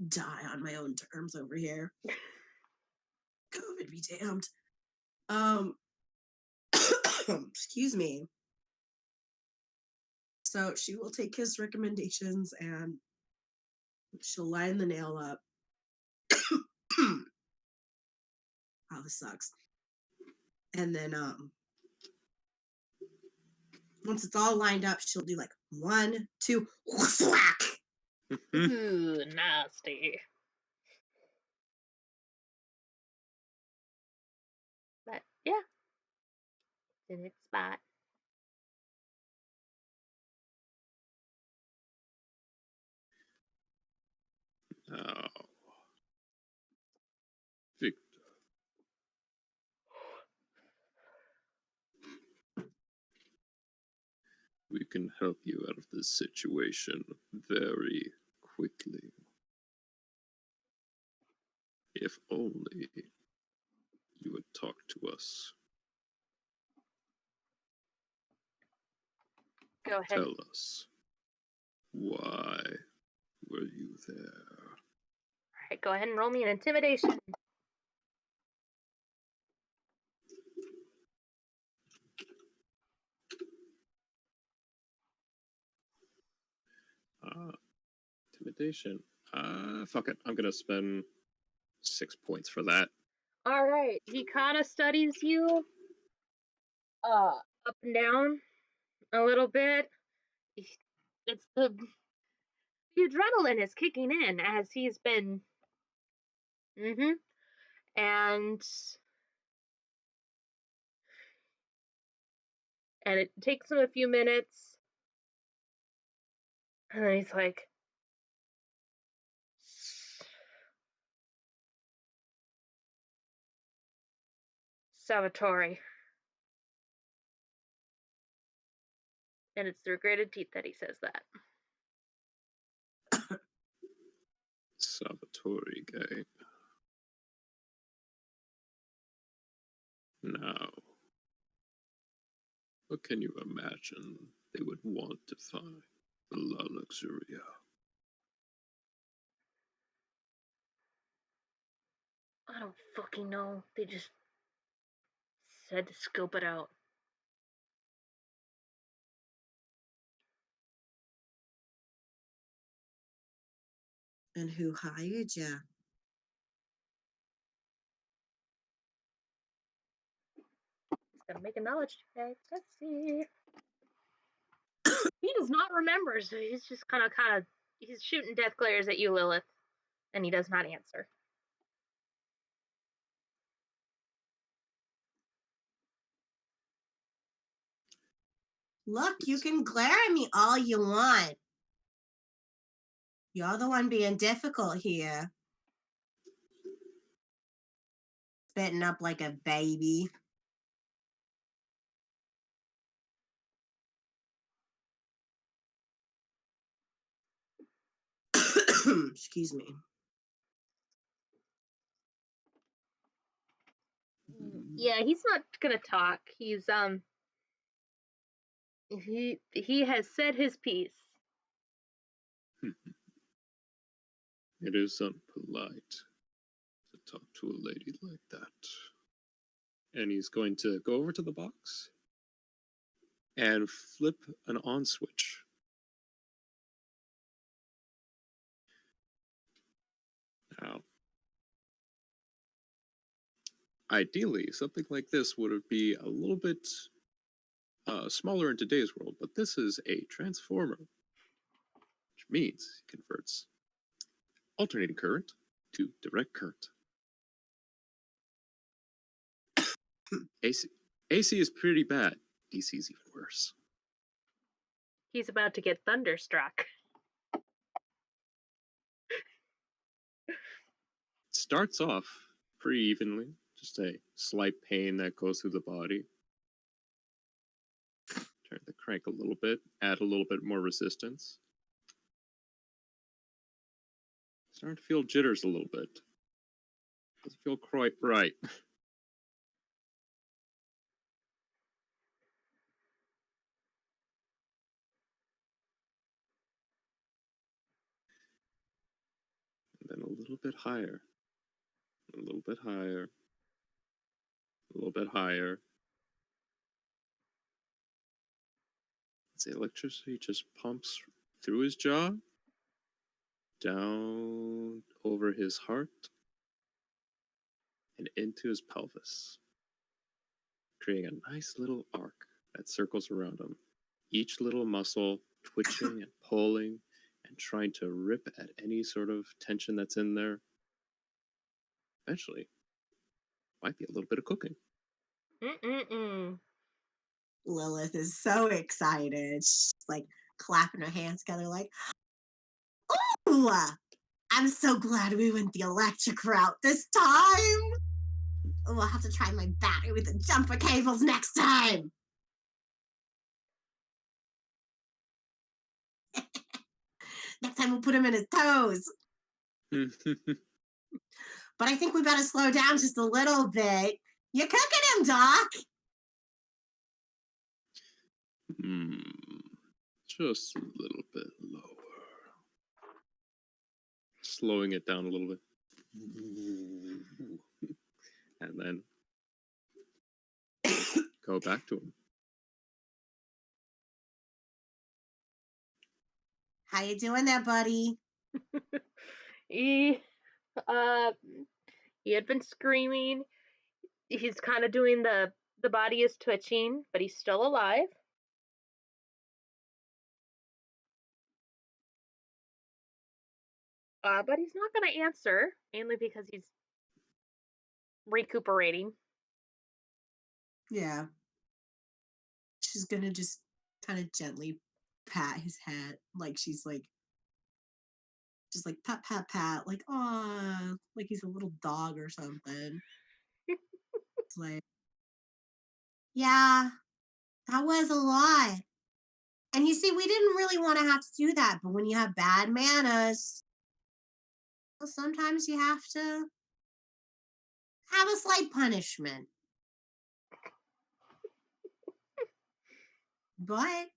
die on my own terms over here. COVID be damned. Excuse me. So she will take his recommendations and she'll line the nail up. Oh, this sucks. And then once it's all lined up, she'll do like 1, 2, whack.
Ooh, nasty. But yeah, it's in its spot.
Oh. we can help you out of this situation very quickly. If only you would talk to us.
Go ahead.
Tell us, why were you there?
All right, go ahead and roll me an intimidation.
Intimidation. Fuck it. I'm gonna spend 6 points for that.
All right, he kind of studies you, up and down a little bit. It's the adrenaline is kicking in as he's been. And it takes him a few minutes, and then he's like, Salvatore. And it's through gritted teeth that he says that.
Salvatore guy. Now, what can you imagine they would want to find the La Luxuria?
I don't fucking know. They just said to scope it out.
And who hired you?
He's gonna make a knowledge check. Let's see. He does not remember, so he's just kind of, he's shooting death glares at you, Lilith, and he does not answer.
Look, you can glare at me all you want. You're the one being difficult here. Spitting up like a baby. Excuse me.
Yeah, he's not gonna talk. He's he has said his piece.
It is unpolite to talk to a lady like that.
And he's going to go over to the box and flip an on switch. Now, ideally, something like this would be a little bit smaller in today's world, but this is a transformer, which means it converts alternating current to direct current. AC is pretty bad. DC is even worse.
He's about to get thunderstruck.
Starts off pretty evenly, just a slight pain that goes through the body. Turn the crank a little bit, add a little bit more resistance. Starting to feel jitters a little bit. Doesn't feel quite right. And then a little bit higher. A little bit higher. A little bit higher. The electricity just pumps through his jaw, down over his heart, and into his pelvis, creating a nice little arc that circles around him. Each little muscle twitching and pulling and trying to rip at any sort of tension that's in there. Eventually, might be a little bit of cooking.
Lilith is so excited. She's like clapping her hands together like, ooh, I'm so glad we went the electric route this time. Oh, I'll have to try my battery with the jumper cables next time. Next time we'll put him in his toes. But I think we better slow down just a little bit. You're cooking him, Doc.
Just a little bit lower.
Slowing it down a little bit. And then go back to him.
How you doing there, buddy?
He had been screaming. He's kind of doing the body is twitching, but he's still alive. But he's not going to answer, mainly because he's recuperating.
Yeah. She's gonna just kind of gently pat his head, like she's like, just like pat, pat, pat, like, oh, like he's a little dog or something. It's like, yeah, that was a lot. And you see, we didn't really want to have to do that, but when you have bad manners, well, sometimes you have to have a slight punishment. But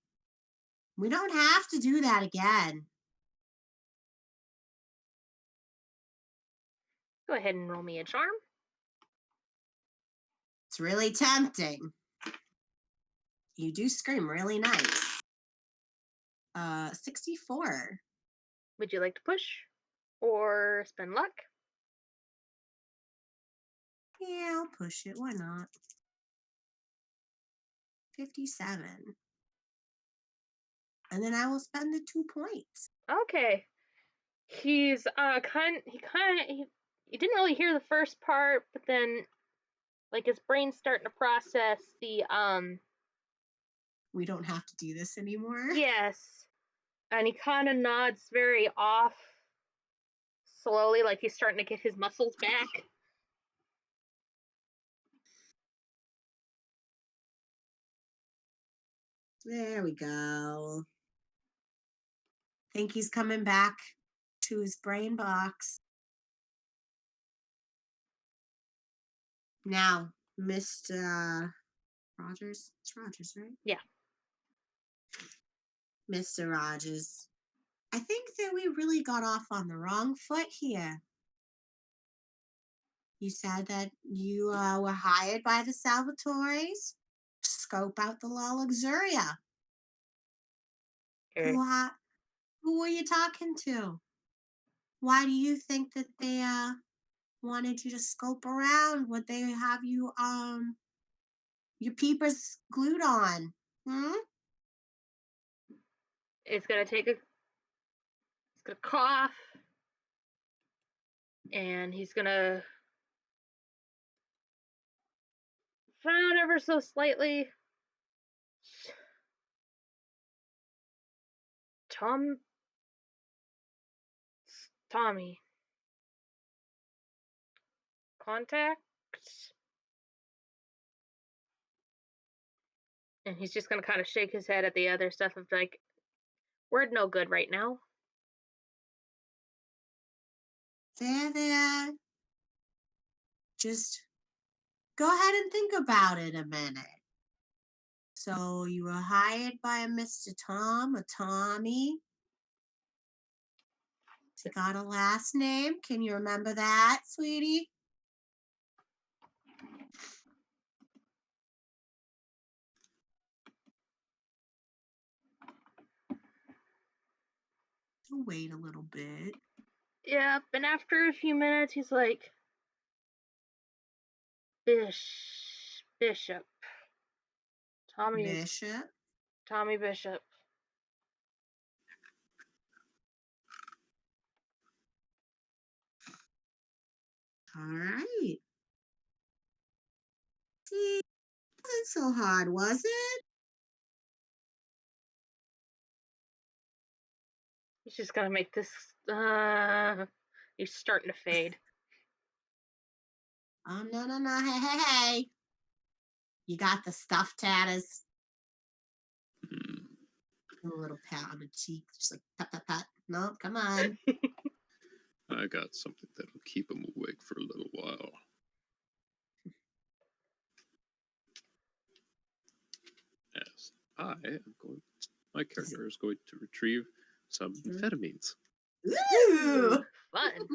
we don't have to do that again.
Go ahead and roll me a charm.
It's really tempting. You do scream really nice. 64.
Would you like to push or spend luck?
Yeah, I'll push it. Why not? 57. And then I will spend the 2 points.
Okay. He's he didn't really hear the first part, but then like his brain's starting to process the
We don't have to do this anymore.
yes. And he kind of nods very off slowly, like he's starting to get his muscles back.
There we go. Think he's coming back to his brain box. Now, Mr. Rogers. It's Rogers, right?
Yeah.
Mr. Rogers. I think that we really got off on the wrong foot here. You said that you were hired by the Salvatores to scope out the La Luxuria.
Okay.
Who were you talking to? Why do you think that they wanted you to scope around? Would they have you your peepers glued on?
It's gonna cough, and he's gonna frown ever so slightly. Tommy. Contacts? And he's just gonna kind of shake his head at the other stuff of like, word no good right now.
There. Just go ahead and think about it a minute. So you were hired by a Mr. Tom or Tommy. He got a last name. Can you remember that, sweetie? He'll wait a little bit.
Yep, and after a few minutes, he's like, Bishop. Tommy Bishop.
All right. See, it wasn't so hard, was it?
He's just gonna make this. He's starting to fade.
Oh, no. Hey. You got the stuff, Tatters. A little pat on the cheek, just like pat. No, come on.
I got something that'll keep him awake for a little while. Yes, my character is going to retrieve some amphetamines.
Ooh!
Fun.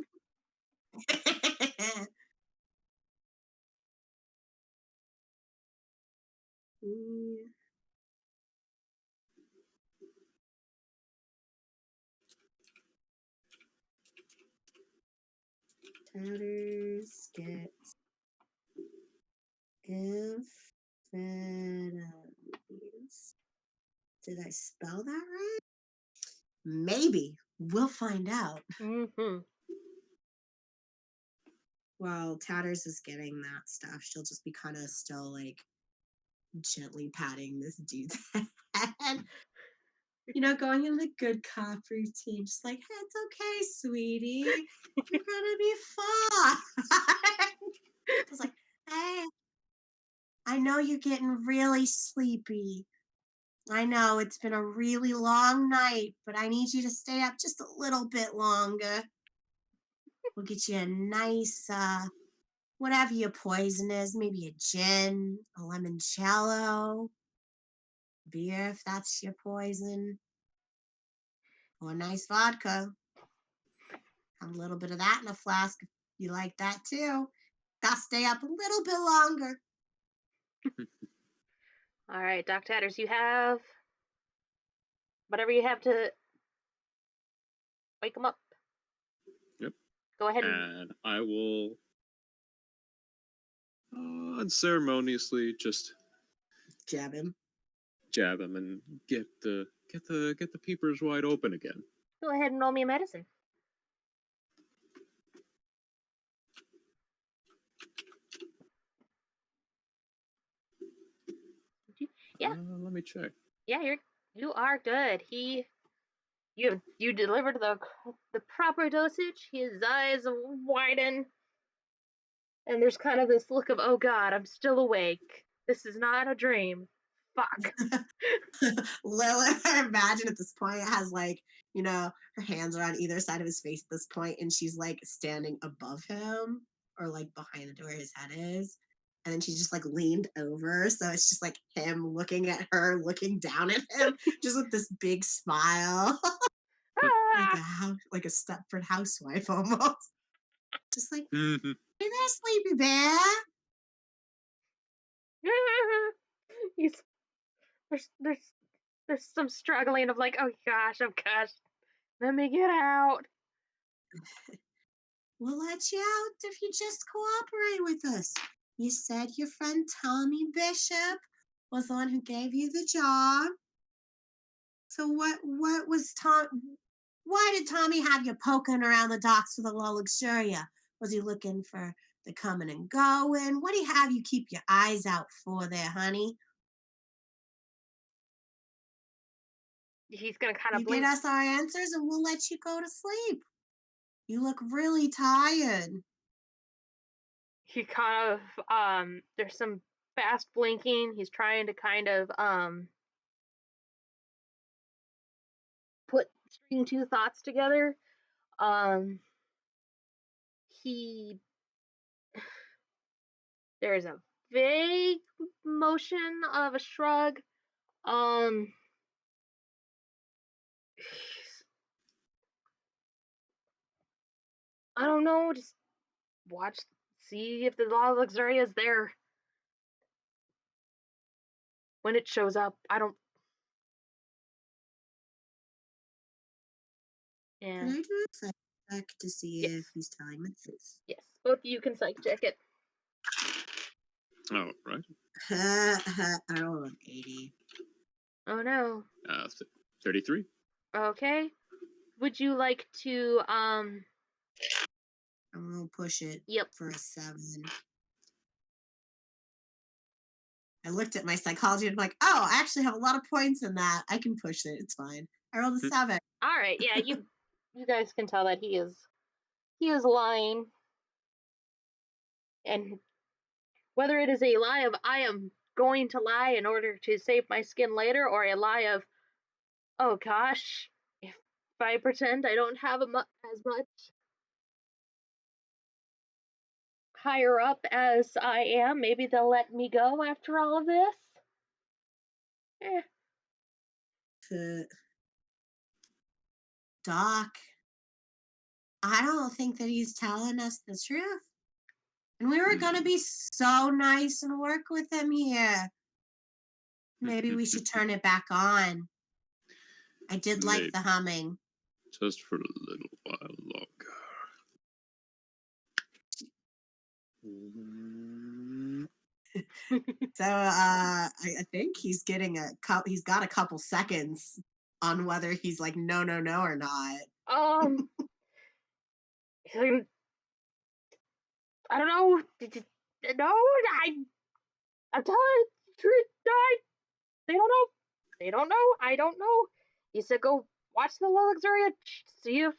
Tatters gets amphetamines. Did I spell that right? Maybe. We'll find out.
Mm-hmm.
While Tatters is getting that stuff, she'll just be kind of still like gently patting this dude's head. You know, going in the good cop routine, just like, hey, it's okay, sweetie. You're gonna be fine. I was like, hey, I know you're getting really sleepy. I know it's been a really long night, but I need you to stay up just a little bit longer. We'll get you a nice, whatever your poison is, maybe a gin, a limoncello, beer if that's your poison, or a nice vodka. Have a little bit of that in a flask if you like that too. Gotta stay up a little bit longer.
All right, Doc Tatters, you have whatever you have to wake him up.
Yep.
Go ahead
And I will unceremoniously just
Jab him.
jab him and get the peepers wide open again.
go ahead and roll me a medicine. Yeah.
Let me check.
Yeah, you are good. You delivered the proper dosage. His eyes widen, and there's kind of this look of, oh God, I'm still awake. This is not a dream. Fuck.
Lilith, I imagine at this point has like, you know, her hands are on either side of his face at this point, and she's like standing above him or like behind the door where his head is. And then she's just like leaned over. So it's just like him looking at her, looking down at him, just with this big smile. like a Stepford housewife almost. Just like, hey there, sleepy bear.
There's some struggling of like, oh gosh, let me get out.
We'll let you out if you just cooperate with us. You said your friend Tommy Bishop was the one who gave you the job. So what was Tom? Why did Tommy have you poking around the docks with a La Luxuria? Was he looking for the coming and going? What do you have you keep your eyes out for there, honey?
He's gonna kind of
You
blink.
get us our answers and we'll let you go to sleep. You look really tired.
He kind of there's some fast blinking. He's trying to kind of string two thoughts together. He There's a vague motion of a shrug. I don't know, just see if the La Luxuria is there. When it shows up, I don't.
Can
And
I do a psych check to see
yes,
if he's telling the truth?
yes, both of you can psych check it.
Oh, right.
I rolled an 80.
Oh no.
33.
Okay. Would you like to
I'm gonna push it
Yep.
for a 7. I looked at my psychology and I'm like, oh, I actually have a lot of points in that. I can push it. It's fine. I rolled a 7.
All right. Yeah, you guys can tell that he is lying. And whether it is a lie of I am going to lie in order to save my skin later, or a lie of, oh gosh, I pretend I don't have as much higher up as I am, maybe they'll let me go after all of this.
Doc, I don't think that he's telling us the truth. And we were going to be so nice and work with him here. Maybe we should turn it back on. I did like the humming.
Just for a little while longer.
So I think he's getting he's got a couple seconds on whether he's like no or not.
I don't know. No, I'm telling the truth. They don't know. They don't know. I don't know. He said go watch the Luxuria, see if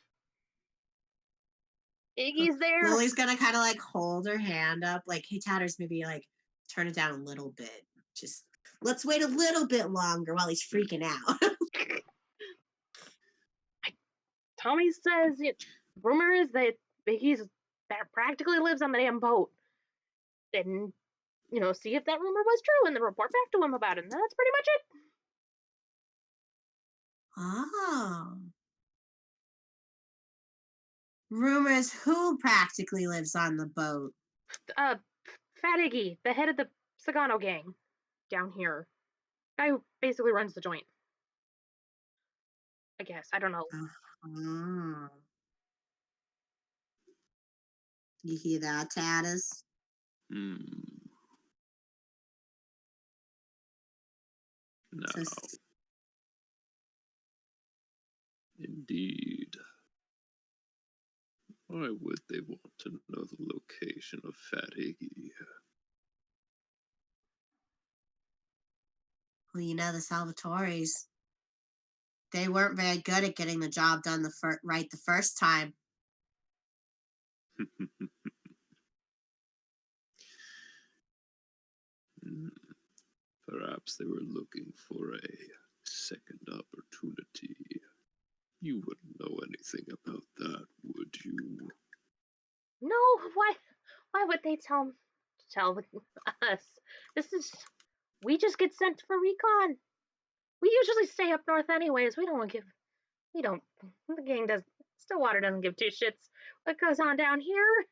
Iggy's there.
Lily's gonna kind of like hold her hand up, like, hey Tatters, maybe like turn it down a little bit. Just let's wait a little bit longer while he's freaking out.
Tommy says rumor is that Iggy's practically lives on the damn boat. And see if that rumor was true and then report back to him about it. And that's pretty much it.
Oh. Rumors who practically lives on the boat?
Fat Iggy, the head of the Sagano gang down here. Guy who basically runs the joint. I guess. I don't know.
You hear that, Tatters?
No. Indeed. Why would they want to know the location of Fat Iggy?
Well, the Salvatores, they weren't very good at getting the job done right the first time.
Perhaps they were looking for a second opportunity. You wouldn't know anything about that, would you?
No, why would they tell us? We just get sent for recon. We usually stay up north anyways. The gang Stillwater doesn't give two shits what goes on down here.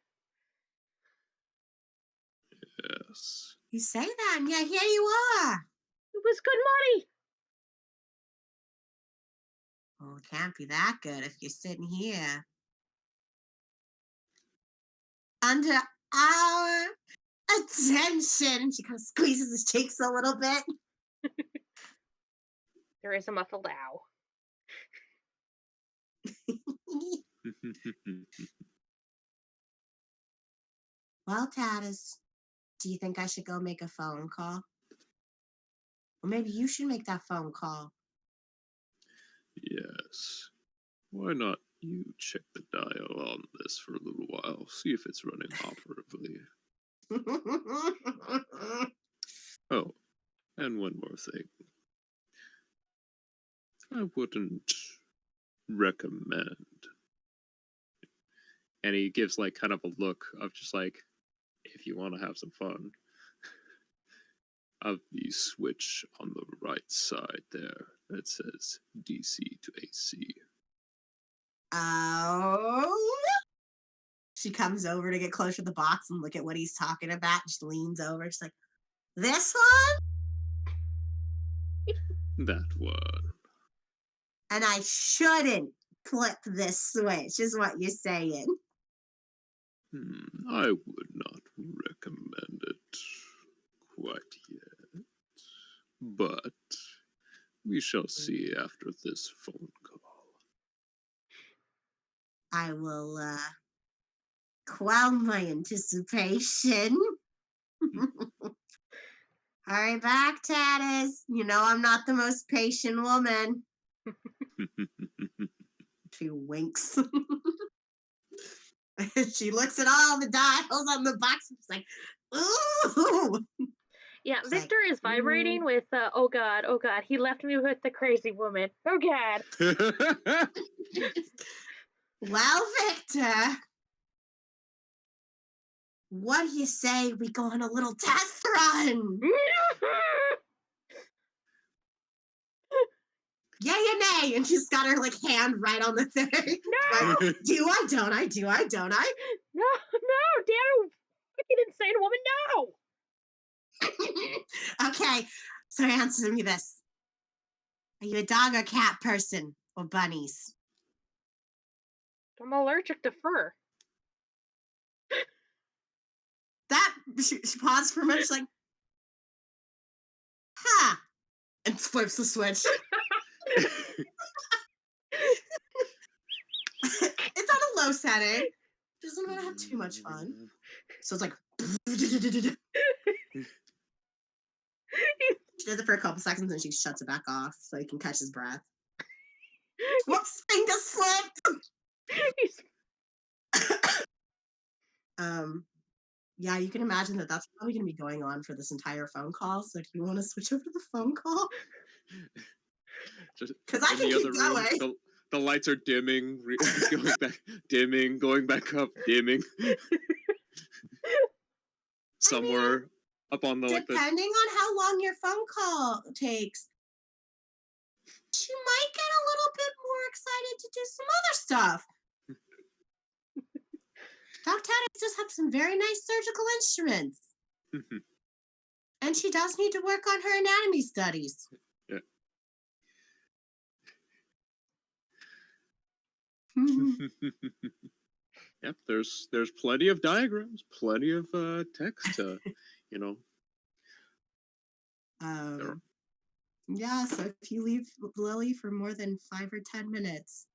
Yes.
You say that, and yet here you are.
It was good money.
Well, it can't be that good if you're sitting here. Under our attention. She kind of squeezes his cheeks a little bit.
There is a muffled ow.
Well, Tatters, do you think I should go make a phone call? Or maybe you should make that phone call.
Yes. Why not you check the dial on this for a little while, see if it's running operatively. Oh, and one more thing. I wouldn't recommend.
And he gives like kind of a look of just like, if you want to have some fun.
Of the switch on the right side there that says DC to AC.
Oh. She comes over to get closer to the box and look at what he's talking about. Just leans over. She's like, this one?
That one.
And I shouldn't flip this switch, is what you're saying.
I would not recommend it quite yet. But we shall see after this phone call.
I will quell my anticipation. Hurry back, Tatters. I'm not the most patient woman. She winks. She looks at all the dials on the box and she's like, ooh.
Yeah,
It's
Victor
like,
is vibrating with, oh god, he left me with the crazy woman. Oh god.
well, Victor, what do you say we go on a little test run? Yay or nay? And she's got her like hand right on the thing.
No!
Like, do I, don't I, do I, don't I?
No, damn fucking insane woman, no!
Okay, so answer me this. Are you a dog or cat person? Or bunnies?
I'm allergic to fur.
That, she paused for a minute, she's like, huh. And flips the switch. It's on a low setting. She doesn't want to have too much fun. So it's like, she does it for a couple seconds and she shuts it back off so he can catch his breath. Whoops, finger slipped. Yeah, you can imagine that that's probably going to be going on for this entire phone call. So do you want to switch over to the phone call? Because I can keep going.
The lights are dimming, going back, dimming, going back up, dimming. Somewhere up on the
depending on how long your phone call takes, she might get a little bit more excited to do some other stuff. Doc Tatters does have some very nice surgical instruments. And she does need to work on her anatomy studies.
Yeah. Yep, there's plenty of diagrams, plenty of text to, you know.
Yeah, so if you leave Lily for more than 5 or 10 minutes,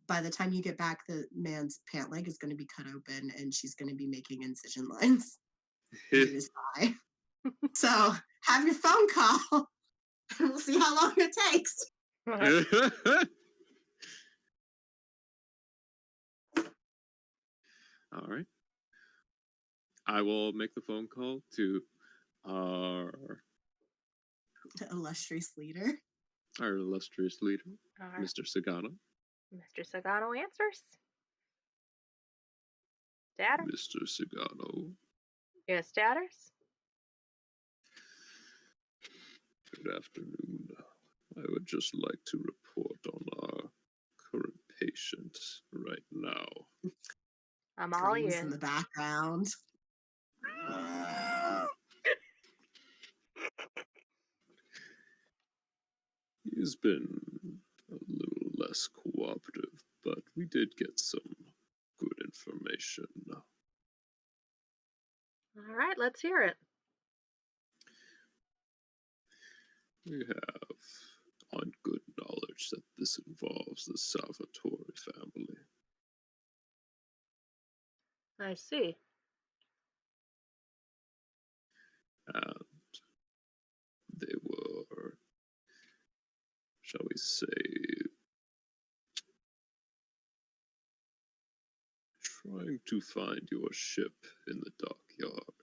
by the time you get back, the man's pant leg is going to be cut open and she's going to be making incision lines into his thigh. So have your phone call and we'll see how long it takes.
All right. I will make the phone call to our
illustrious leader.
Our illustrious leader, Mr. Sagano.
Mr. Sagano answers. Tatters?
Mr. Sagano.
Yes, Tatters?
Good afternoon. I would just like to report on our current patient right now.
I'm all ears.
In the background.
He's been a little less cooperative, but we did get some good information.
All right, let's hear it.
We have on good knowledge that this involves the Salvatore family.
I see.
And they were, shall we say, trying to find your ship in the dockyard,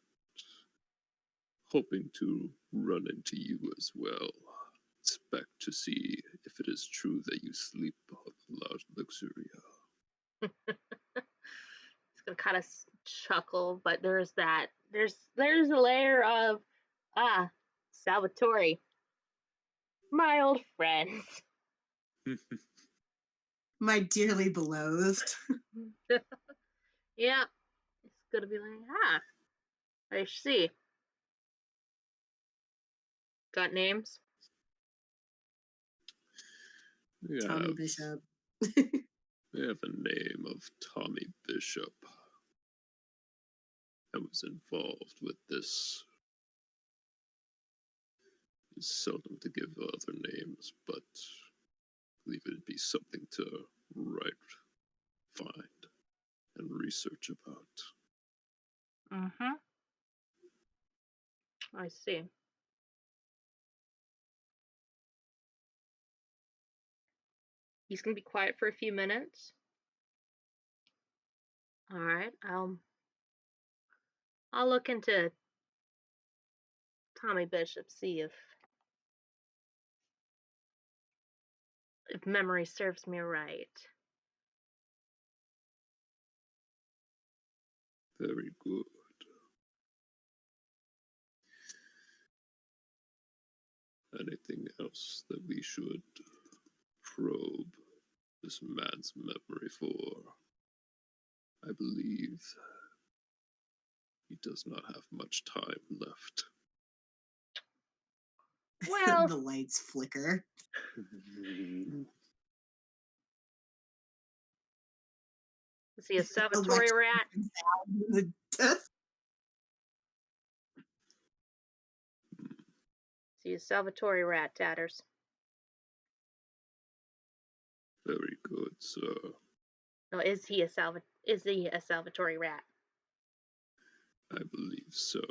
hoping to run into you as well. Expect to see if it is true that you sleep on large Luxuria.
It's gonna kind of chuckle, but there's a layer of Salvatore, my old friends.
My dearly beloved.
Yeah, it's gonna be like, I see. Got names?
Tommy Bishop.
We have a name of Tommy Bishop that was involved with this. It's seldom to give other names, but I believe it'd be something to find, and research about.
Mm-hmm. I see. He's gonna be quiet for a few minutes. All right. I'll look into Tommy Bishop, see if memory serves me right.
Very good. Anything else that we should probe this man's memory for? I believe he does not have much time left.
Well,
The lights flicker.
see a Salvatore rat.
The death.
See a Salvatore rat, Tatters.
Very good, sir.
No, is he a Salvatore rat?
I believe so.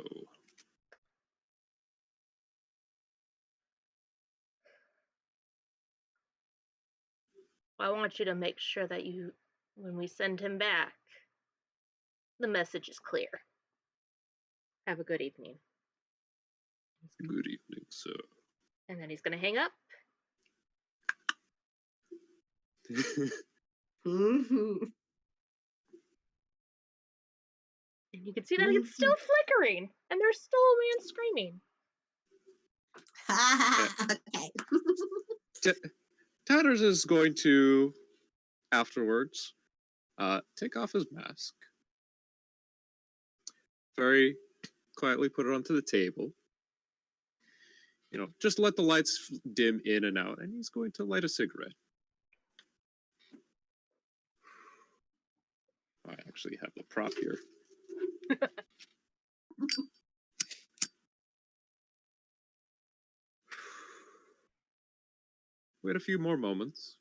I want you to make sure that when we send him back, the message is clear. Have a good evening.
Good evening, sir.
And then he's going to hang up.
Mm-hmm.
And you can see that it's still flickering. And there's still a man screaming.
Okay.
Tatters is going to, afterwards, take off his mask. Very quietly put it onto the table. Just let the lights dim in and out, and he's going to light a cigarette. I actually have the prop here. Wait a few more moments.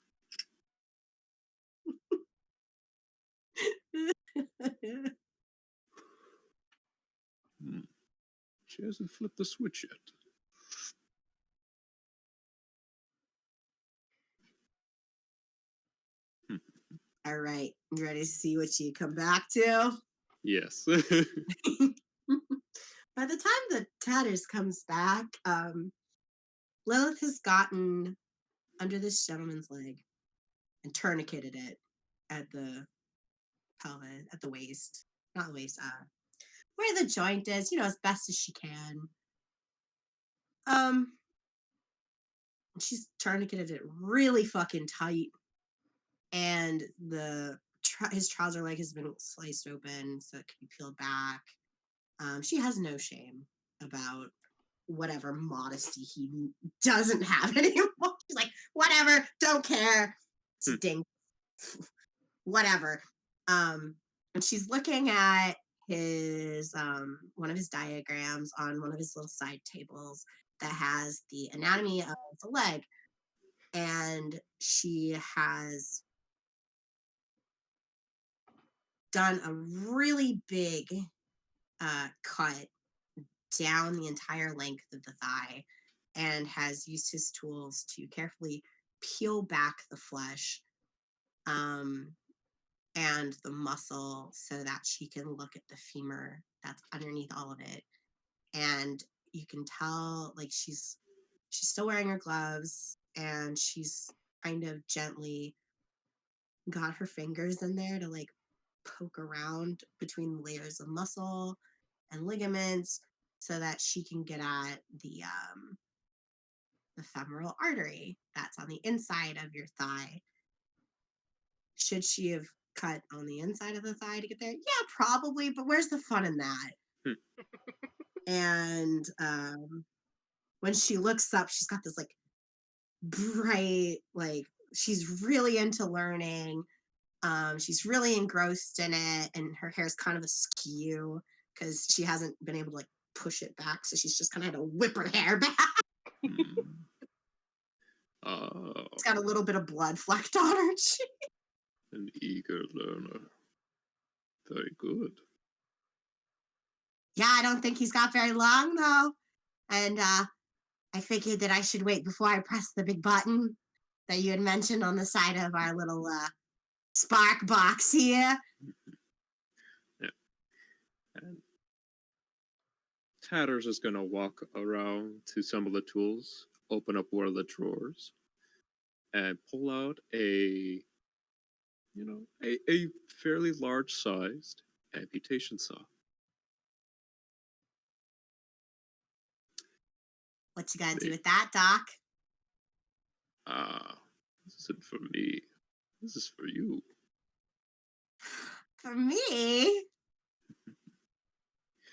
She hasn't flipped the switch yet.
All right. You ready to see what you come back to?
Yes.
By the time the Tatters comes back, Lilith has gotten under this gentleman's leg and tourniqueted it at the pelvis, at the waist, not the waist, where the joint is, as best as she can. She's tourniqueted it really fucking tight, and his trouser leg has been sliced open so it can be peeled back. She has no shame about whatever modesty he doesn't have anymore. She's like, whatever, don't care. Ding. Whatever. And she's looking at his one of his diagrams on one of his little side tables that has the anatomy of the leg. And she has done a really big cut down the entire length of the thigh and has used his tools to carefully peel back the flesh and the muscle so that she can look at the femur that's underneath all of it. And you can tell, like, she's still wearing her gloves, and she's kind of gently got her fingers in there to, like, poke around between the layers of muscle and ligaments so that she can get at the femoral artery that's on the inside of your thigh. Should she have cut on the inside of the thigh to get there? Yeah, probably, but where's the fun in that? And when she looks up, she's got this like bright, like, she's really into learning. She's really engrossed in it, and her hair's kind of askew because she hasn't been able to like push it back, so she's just kind of had to whip her hair back. It's got a little bit of blood flecked on her cheek.
An eager learner. Very good.
Yeah, I don't think he's got very long though. And I figured that I should wait before I press the big button that you had mentioned on the side of our little spark box here.
Yeah. And
Tatters is going to walk around to some of the tools, open up one of the drawers, and pull out a fairly large-sized amputation saw.
What you gotta do with that, Doc?
This isn't for me. This is for you.
For me?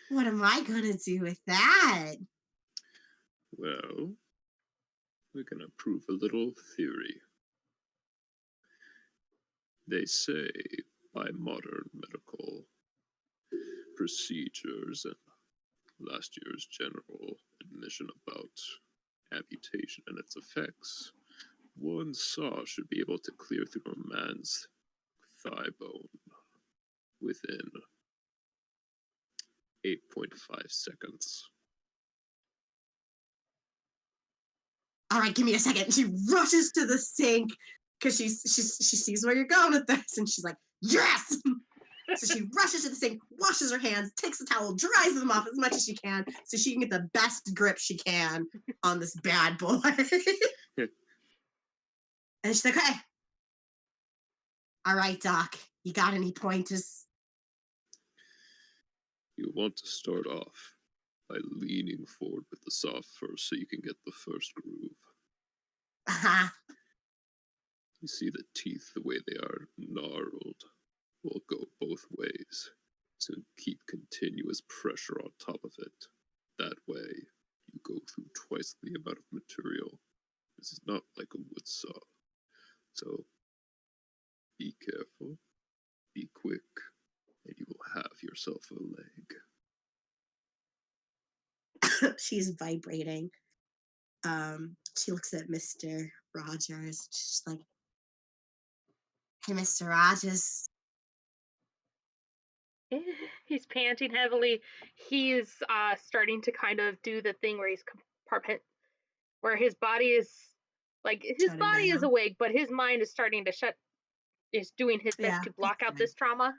What am I gonna do with that?
Well, we're gonna prove a little theory. They say by modern medical procedures and last year's general admission about amputation and its effects, one saw should be able to clear through a man's thigh bone within 8.5 seconds.
All right, give me a second. She rushes to the sink because she sees where you're going with this, and she's like, yes! So she rushes to the sink, washes her hands, takes the towel, dries them off as much as she can so she can get the best grip she can on this bad boy. And she's like, hey, all right, Doc, you got any pointers?
You want to start off by leaning forward with the saw first so you can get the first groove.
Uh-huh.
You see the teeth, the way they are gnarled, will go both ways. So keep continuous pressure on top of it. That way, you go through twice the amount of material. This is not like a wood saw. So, be careful, be quick, and you will have yourself a leg.
She's vibrating. She looks at Mr. Rogers. She's like, hey, Mr. Rogers.
He's panting heavily. He's starting to kind of do the thing where he's where his body is
Shutting
body is
down.
awake, but his mind is starting to is doing his best
Yeah,
to block
that's
out
fine.
this trauma.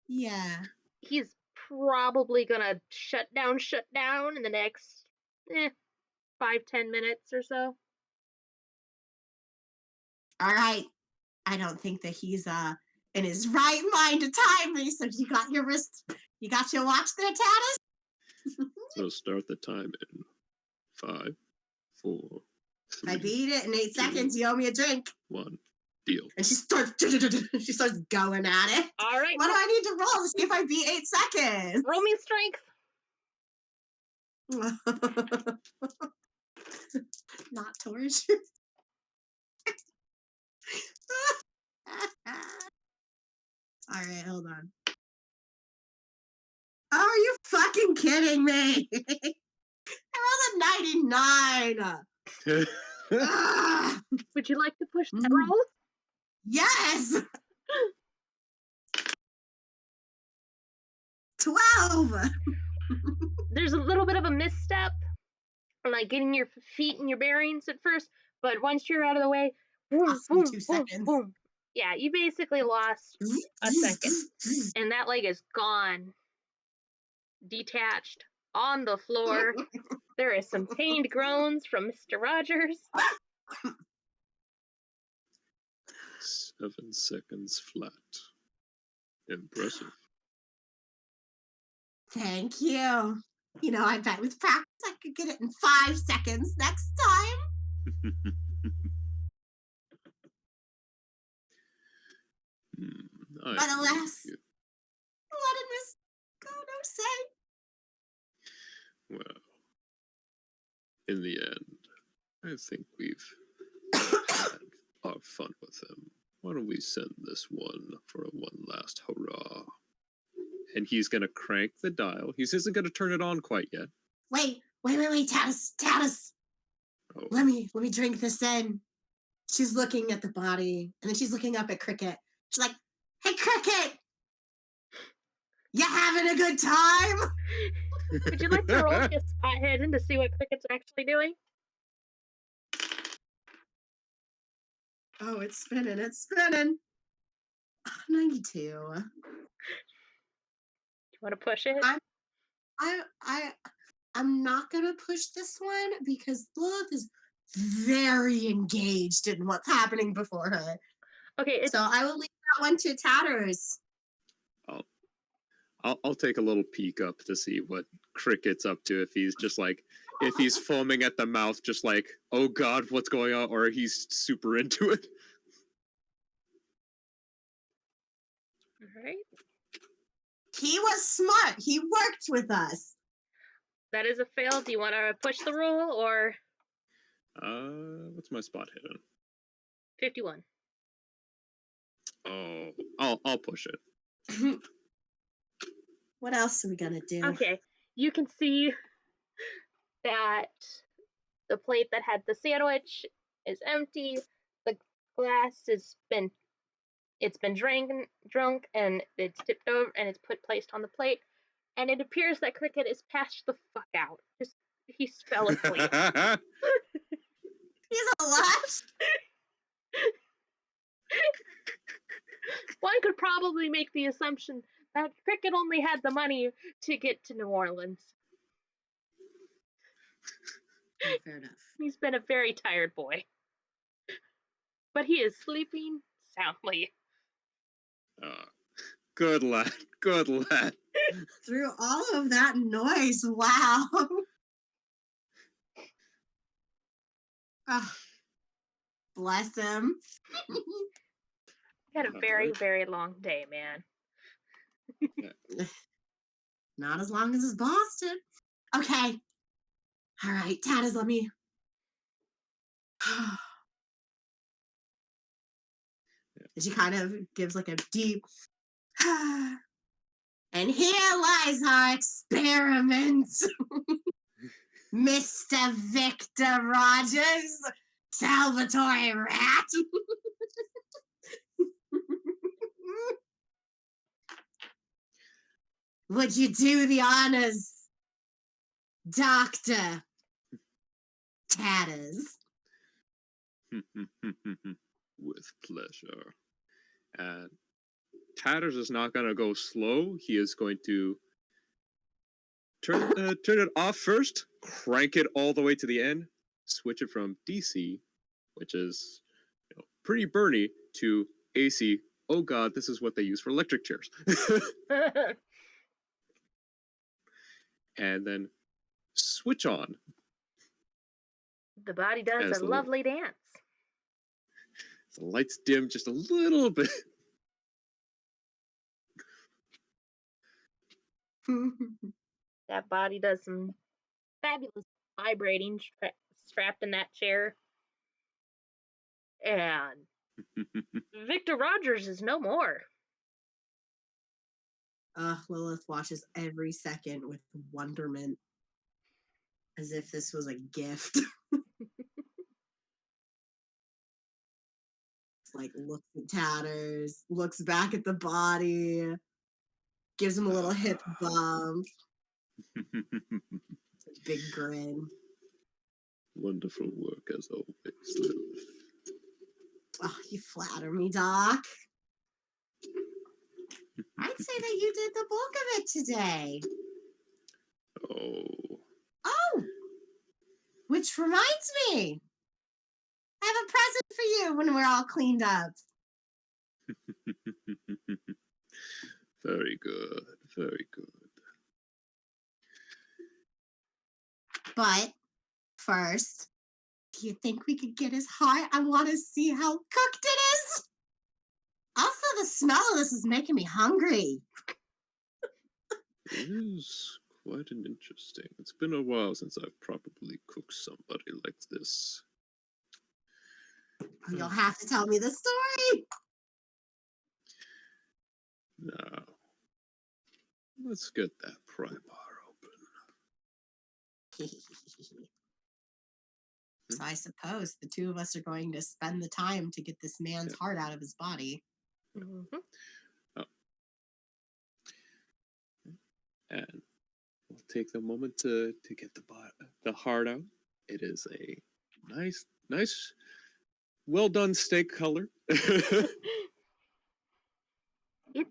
Yeah.
He's probably gonna shut down in the next 5-10 minutes or so.
All right. I don't think that he's in his right mind to time me. So you got your wrist, you got your watch there, Tatters?
So start the time in 5, 4, 3.
I beat it in 8 seconds. You owe me a drink.
1. Deal.
And she starts going at it.
All right.
What do I need to roll to see if I beat 8 seconds?
Roll me strength.
Not torture. All right, hold on. Oh, are you fucking kidding me? I rolled a 99.
Would you like to push that
Mm.
roll?
Yes. 12.
There's a little bit of a misstep, like getting your feet and your bearings at first, but once you're out of the way, boom,
Awesome,
boom,
2
boom,
seconds.
boom. Yeah, you basically lost a second, and that leg is gone, detached on the floor. There is some pained groans from Mr. Rogers.
7 seconds flat. Impressive.
Thank you. You know, I bet with practice I could get it in 5 seconds next time.
I
But
believe
alas,
you.
what did Miss Gono say?
Well, in the end, I think we've had our fun with him. Why don't we send this one for a one last hurrah?
And he's going to crank the dial. He isn't going to turn it on quite yet.
Wait, Tatters.
Oh,
Let me drink this in. She's looking at the body, and then she's looking up at Cricket. She's like, hey, Cricket! You having a good time?
Would you like to roll me a spot hidden to see what Cricket's actually doing?
Oh, it's spinning. 92.
Do you want to push it?
I'm not gonna push this one because Lilith is very engaged in what's happening before her.
Okay,
So I will leave that one to Tatters.
I'll take a little peek up to see what Cricket's up to. If he's just like, if he's foaming at the mouth, just like, oh god, what's going on, or he's super into it.
all right.
He was smart. He worked with us.
That is a fail. Do you want to push the roll or
What's my spot hidden?
51?
Oh, I'll push it.
What else are we gonna do?
Okay, you can see that the plate that had the sandwich is empty. The glass has been drunk and it's tipped over and it's placed on the plate. And it appears that Cricket is passed the fuck out. He fell asleep.
He's alive.
One could probably make the assumption that Cricket only had the money to get to New Orleans.
Fair enough.
He's been a very tired boy. But he is sleeping soundly.
Good lad. Good lad.
Through all of that noise, wow. Oh, bless him.
He had a very, very long day, man.
Not as long as his boss did. Okay. All right, Tatters, let me. And she kind of gives like a deep. And here lies our experiment. Mr. Victor Rogers, Salvatore Rat. Would you do the honors, Dr. Tatters?
With pleasure. And Tatters is not going to go slow. He is going to turn it off first, crank it all the way to the end, switch it from DC, which is pretty burny, to AC. Oh god, this is what they use for electric chairs. And then switch on.
The body does a lovely dance.
The lights dim just a little bit.
That body does some fabulous vibrating strapped in that chair. And Victor Rogers is no more.
Lilith watches every second with wonderment, as if this was a gift. Like, looks at Tatters, looks back at the body, gives him a little hip bump. Big grin.
Wonderful work as always, Lilith.
Oh, you flatter me, Doc. I'd say that you did the bulk of it today. Oh! Which reminds me, I have a present for you when we're all cleaned up.
Very good, very good.
But first, do you think we could get his heart? I want to see how cooked it is. Also, the smell of this is making me hungry.
It is quite an interesting. It's been a while since I've probably cooked somebody like this.
You'll have to tell me the story.
Now, let's get that pry bar open.
So I suppose the two of us are going to spend the time to get this man's heart out of his body.
Mm-hmm.
And we'll take the moment to get the heart out. It is a nice, well done steak color.
It's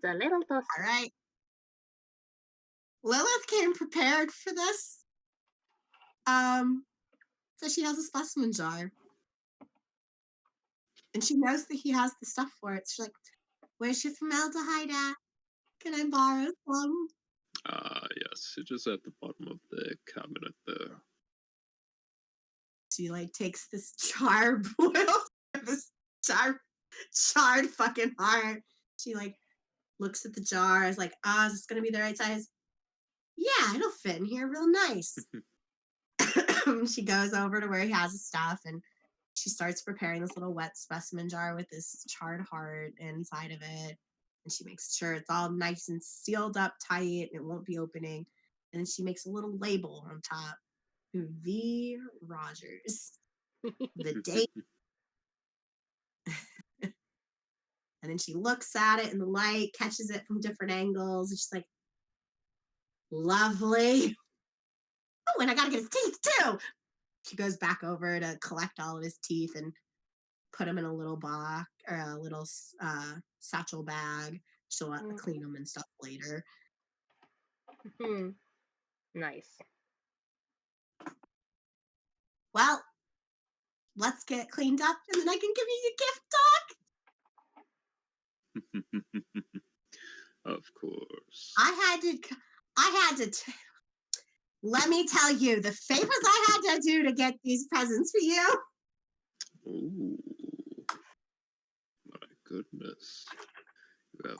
a little toasty.
All right. Lilith came prepared for this. So she has a specimen jar. And she knows that he has the stuff for it. She's like, where's your formaldehyde at? Can I borrow some?
Yes, it's just at the bottom of the cabinet there.
She like takes this charred boil, this charred fucking heart. She like looks at the jar, is like, is this gonna be the right size? Yeah, it'll fit in here real nice. She goes over to where he has his stuff and she starts preparing this little wet specimen jar with this charred heart inside of it. And she makes sure it's all nice and sealed up tight and it won't be opening. And then she makes a little label on top. V. Rogers. The date. And then she looks at it in the light, catches it from different angles, and she's like, lovely. Oh, and I gotta get his teeth too. She goes back over to collect all of his teeth and put them in a little box or a little satchel bag. She'll clean them and stuff later.
Nice.
Well, let's get cleaned up and then I can give you your gift, Doc.
Of course.
I had to let me tell you the favors I had to do to get these presents for you.
Ooh, my goodness. You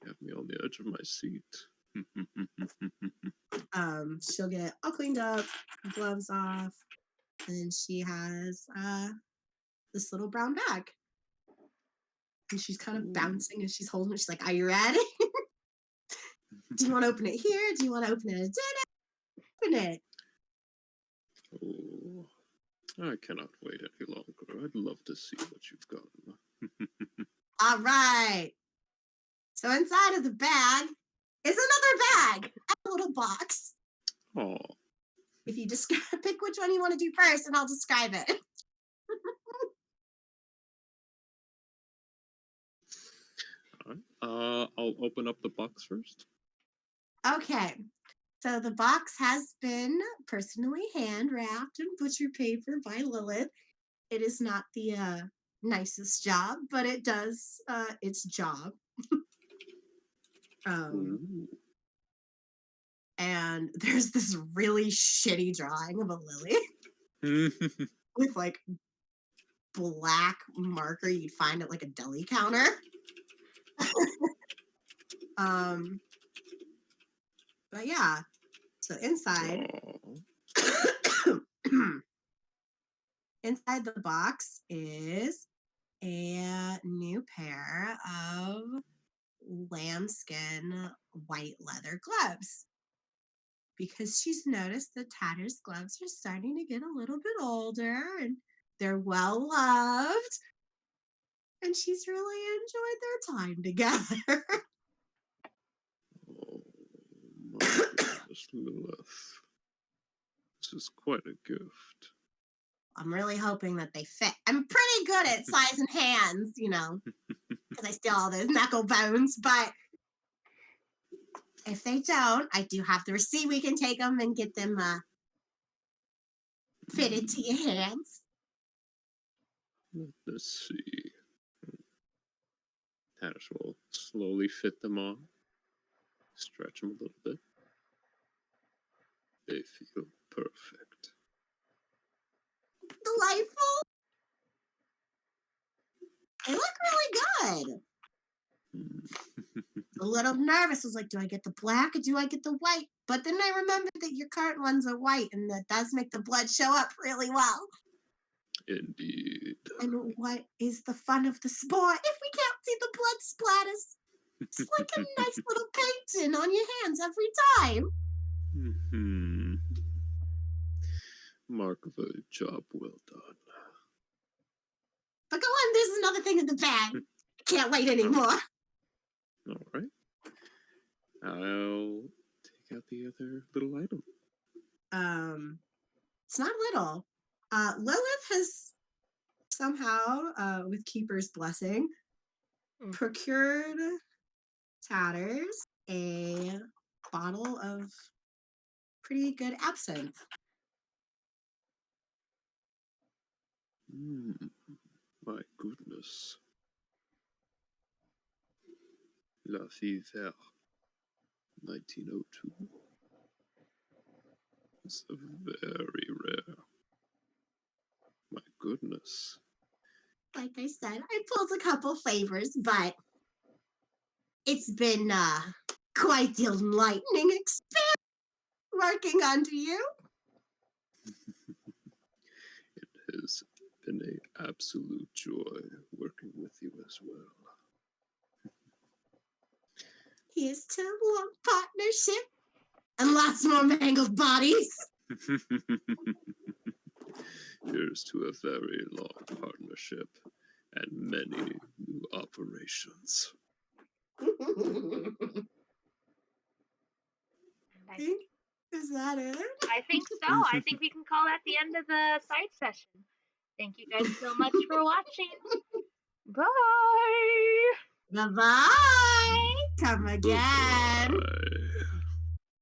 have me on the edge of my seat.
She'll get all cleaned up, gloves off, and she has this little brown bag. And she's kind of bouncing as she's holding it. She's like, are you ready? Do you want to open it here? Do you want to open it at dinner? Open it.
Oh, I cannot wait any longer. I'd love to see what you've gotten.
All right. So inside of the bag is another bag, a little box.
Oh.
If you just pick which one you want to do first, and I'll describe it.
I'll open up the box first.
Okay. So the box has been personally hand wrapped in butcher paper by Lilith. It is not the nicest job, but it does its job. And there's this really shitty drawing of a lily with like black marker you'd find at like a deli counter. But yeah, so inside inside the box is a new pair of lambskin white leather gloves, because she's noticed that Tatters' gloves are starting to get a little bit older and they're well loved, and she's really enjoyed their time together.
Oh, my goodness, Lilith. This is quite a gift.
I'm really hoping that they fit. I'm pretty good at sizing hands, you know, because I steal all those knuckle bones, but if they don't, I do have the receipt. We can take them and get them fitted to your hands.
Let's see. Tatters will slowly fit them on. Stretch them a little bit. They feel perfect.
Delightful. They look really good. A little nervous. I was like, do I get the black or do I get the white? But then I remembered that your current ones are white, and that does make the blood show up really well.
Indeed.
And what is the fun of the sport if we can't see the blood splatters? It's like a nice little painting on your hands every time.
Mark of a job well done.
But go on, there's another thing in the bag. I can't wait anymore.
All right. I'll take out the other little item.
It's not little. Lilith has somehow, with Keeper's blessing, procured Tatters a bottle of pretty good absinthe.
My goodness. La Fille Verte, 1902. It's very rare. My goodness.
Like I said, I pulled a couple flavors, but it's been quite the enlightening experience working under you.
It has been an absolute joy working with you as well.
Here's to a long partnership and lots more mangled bodies.
Here's to a very long partnership and many new operations.
Is that it?
I think so. I think we can call that the end of the side session. Thank you guys so much for watching. Bye.
Bye-bye. Come again.
Bye.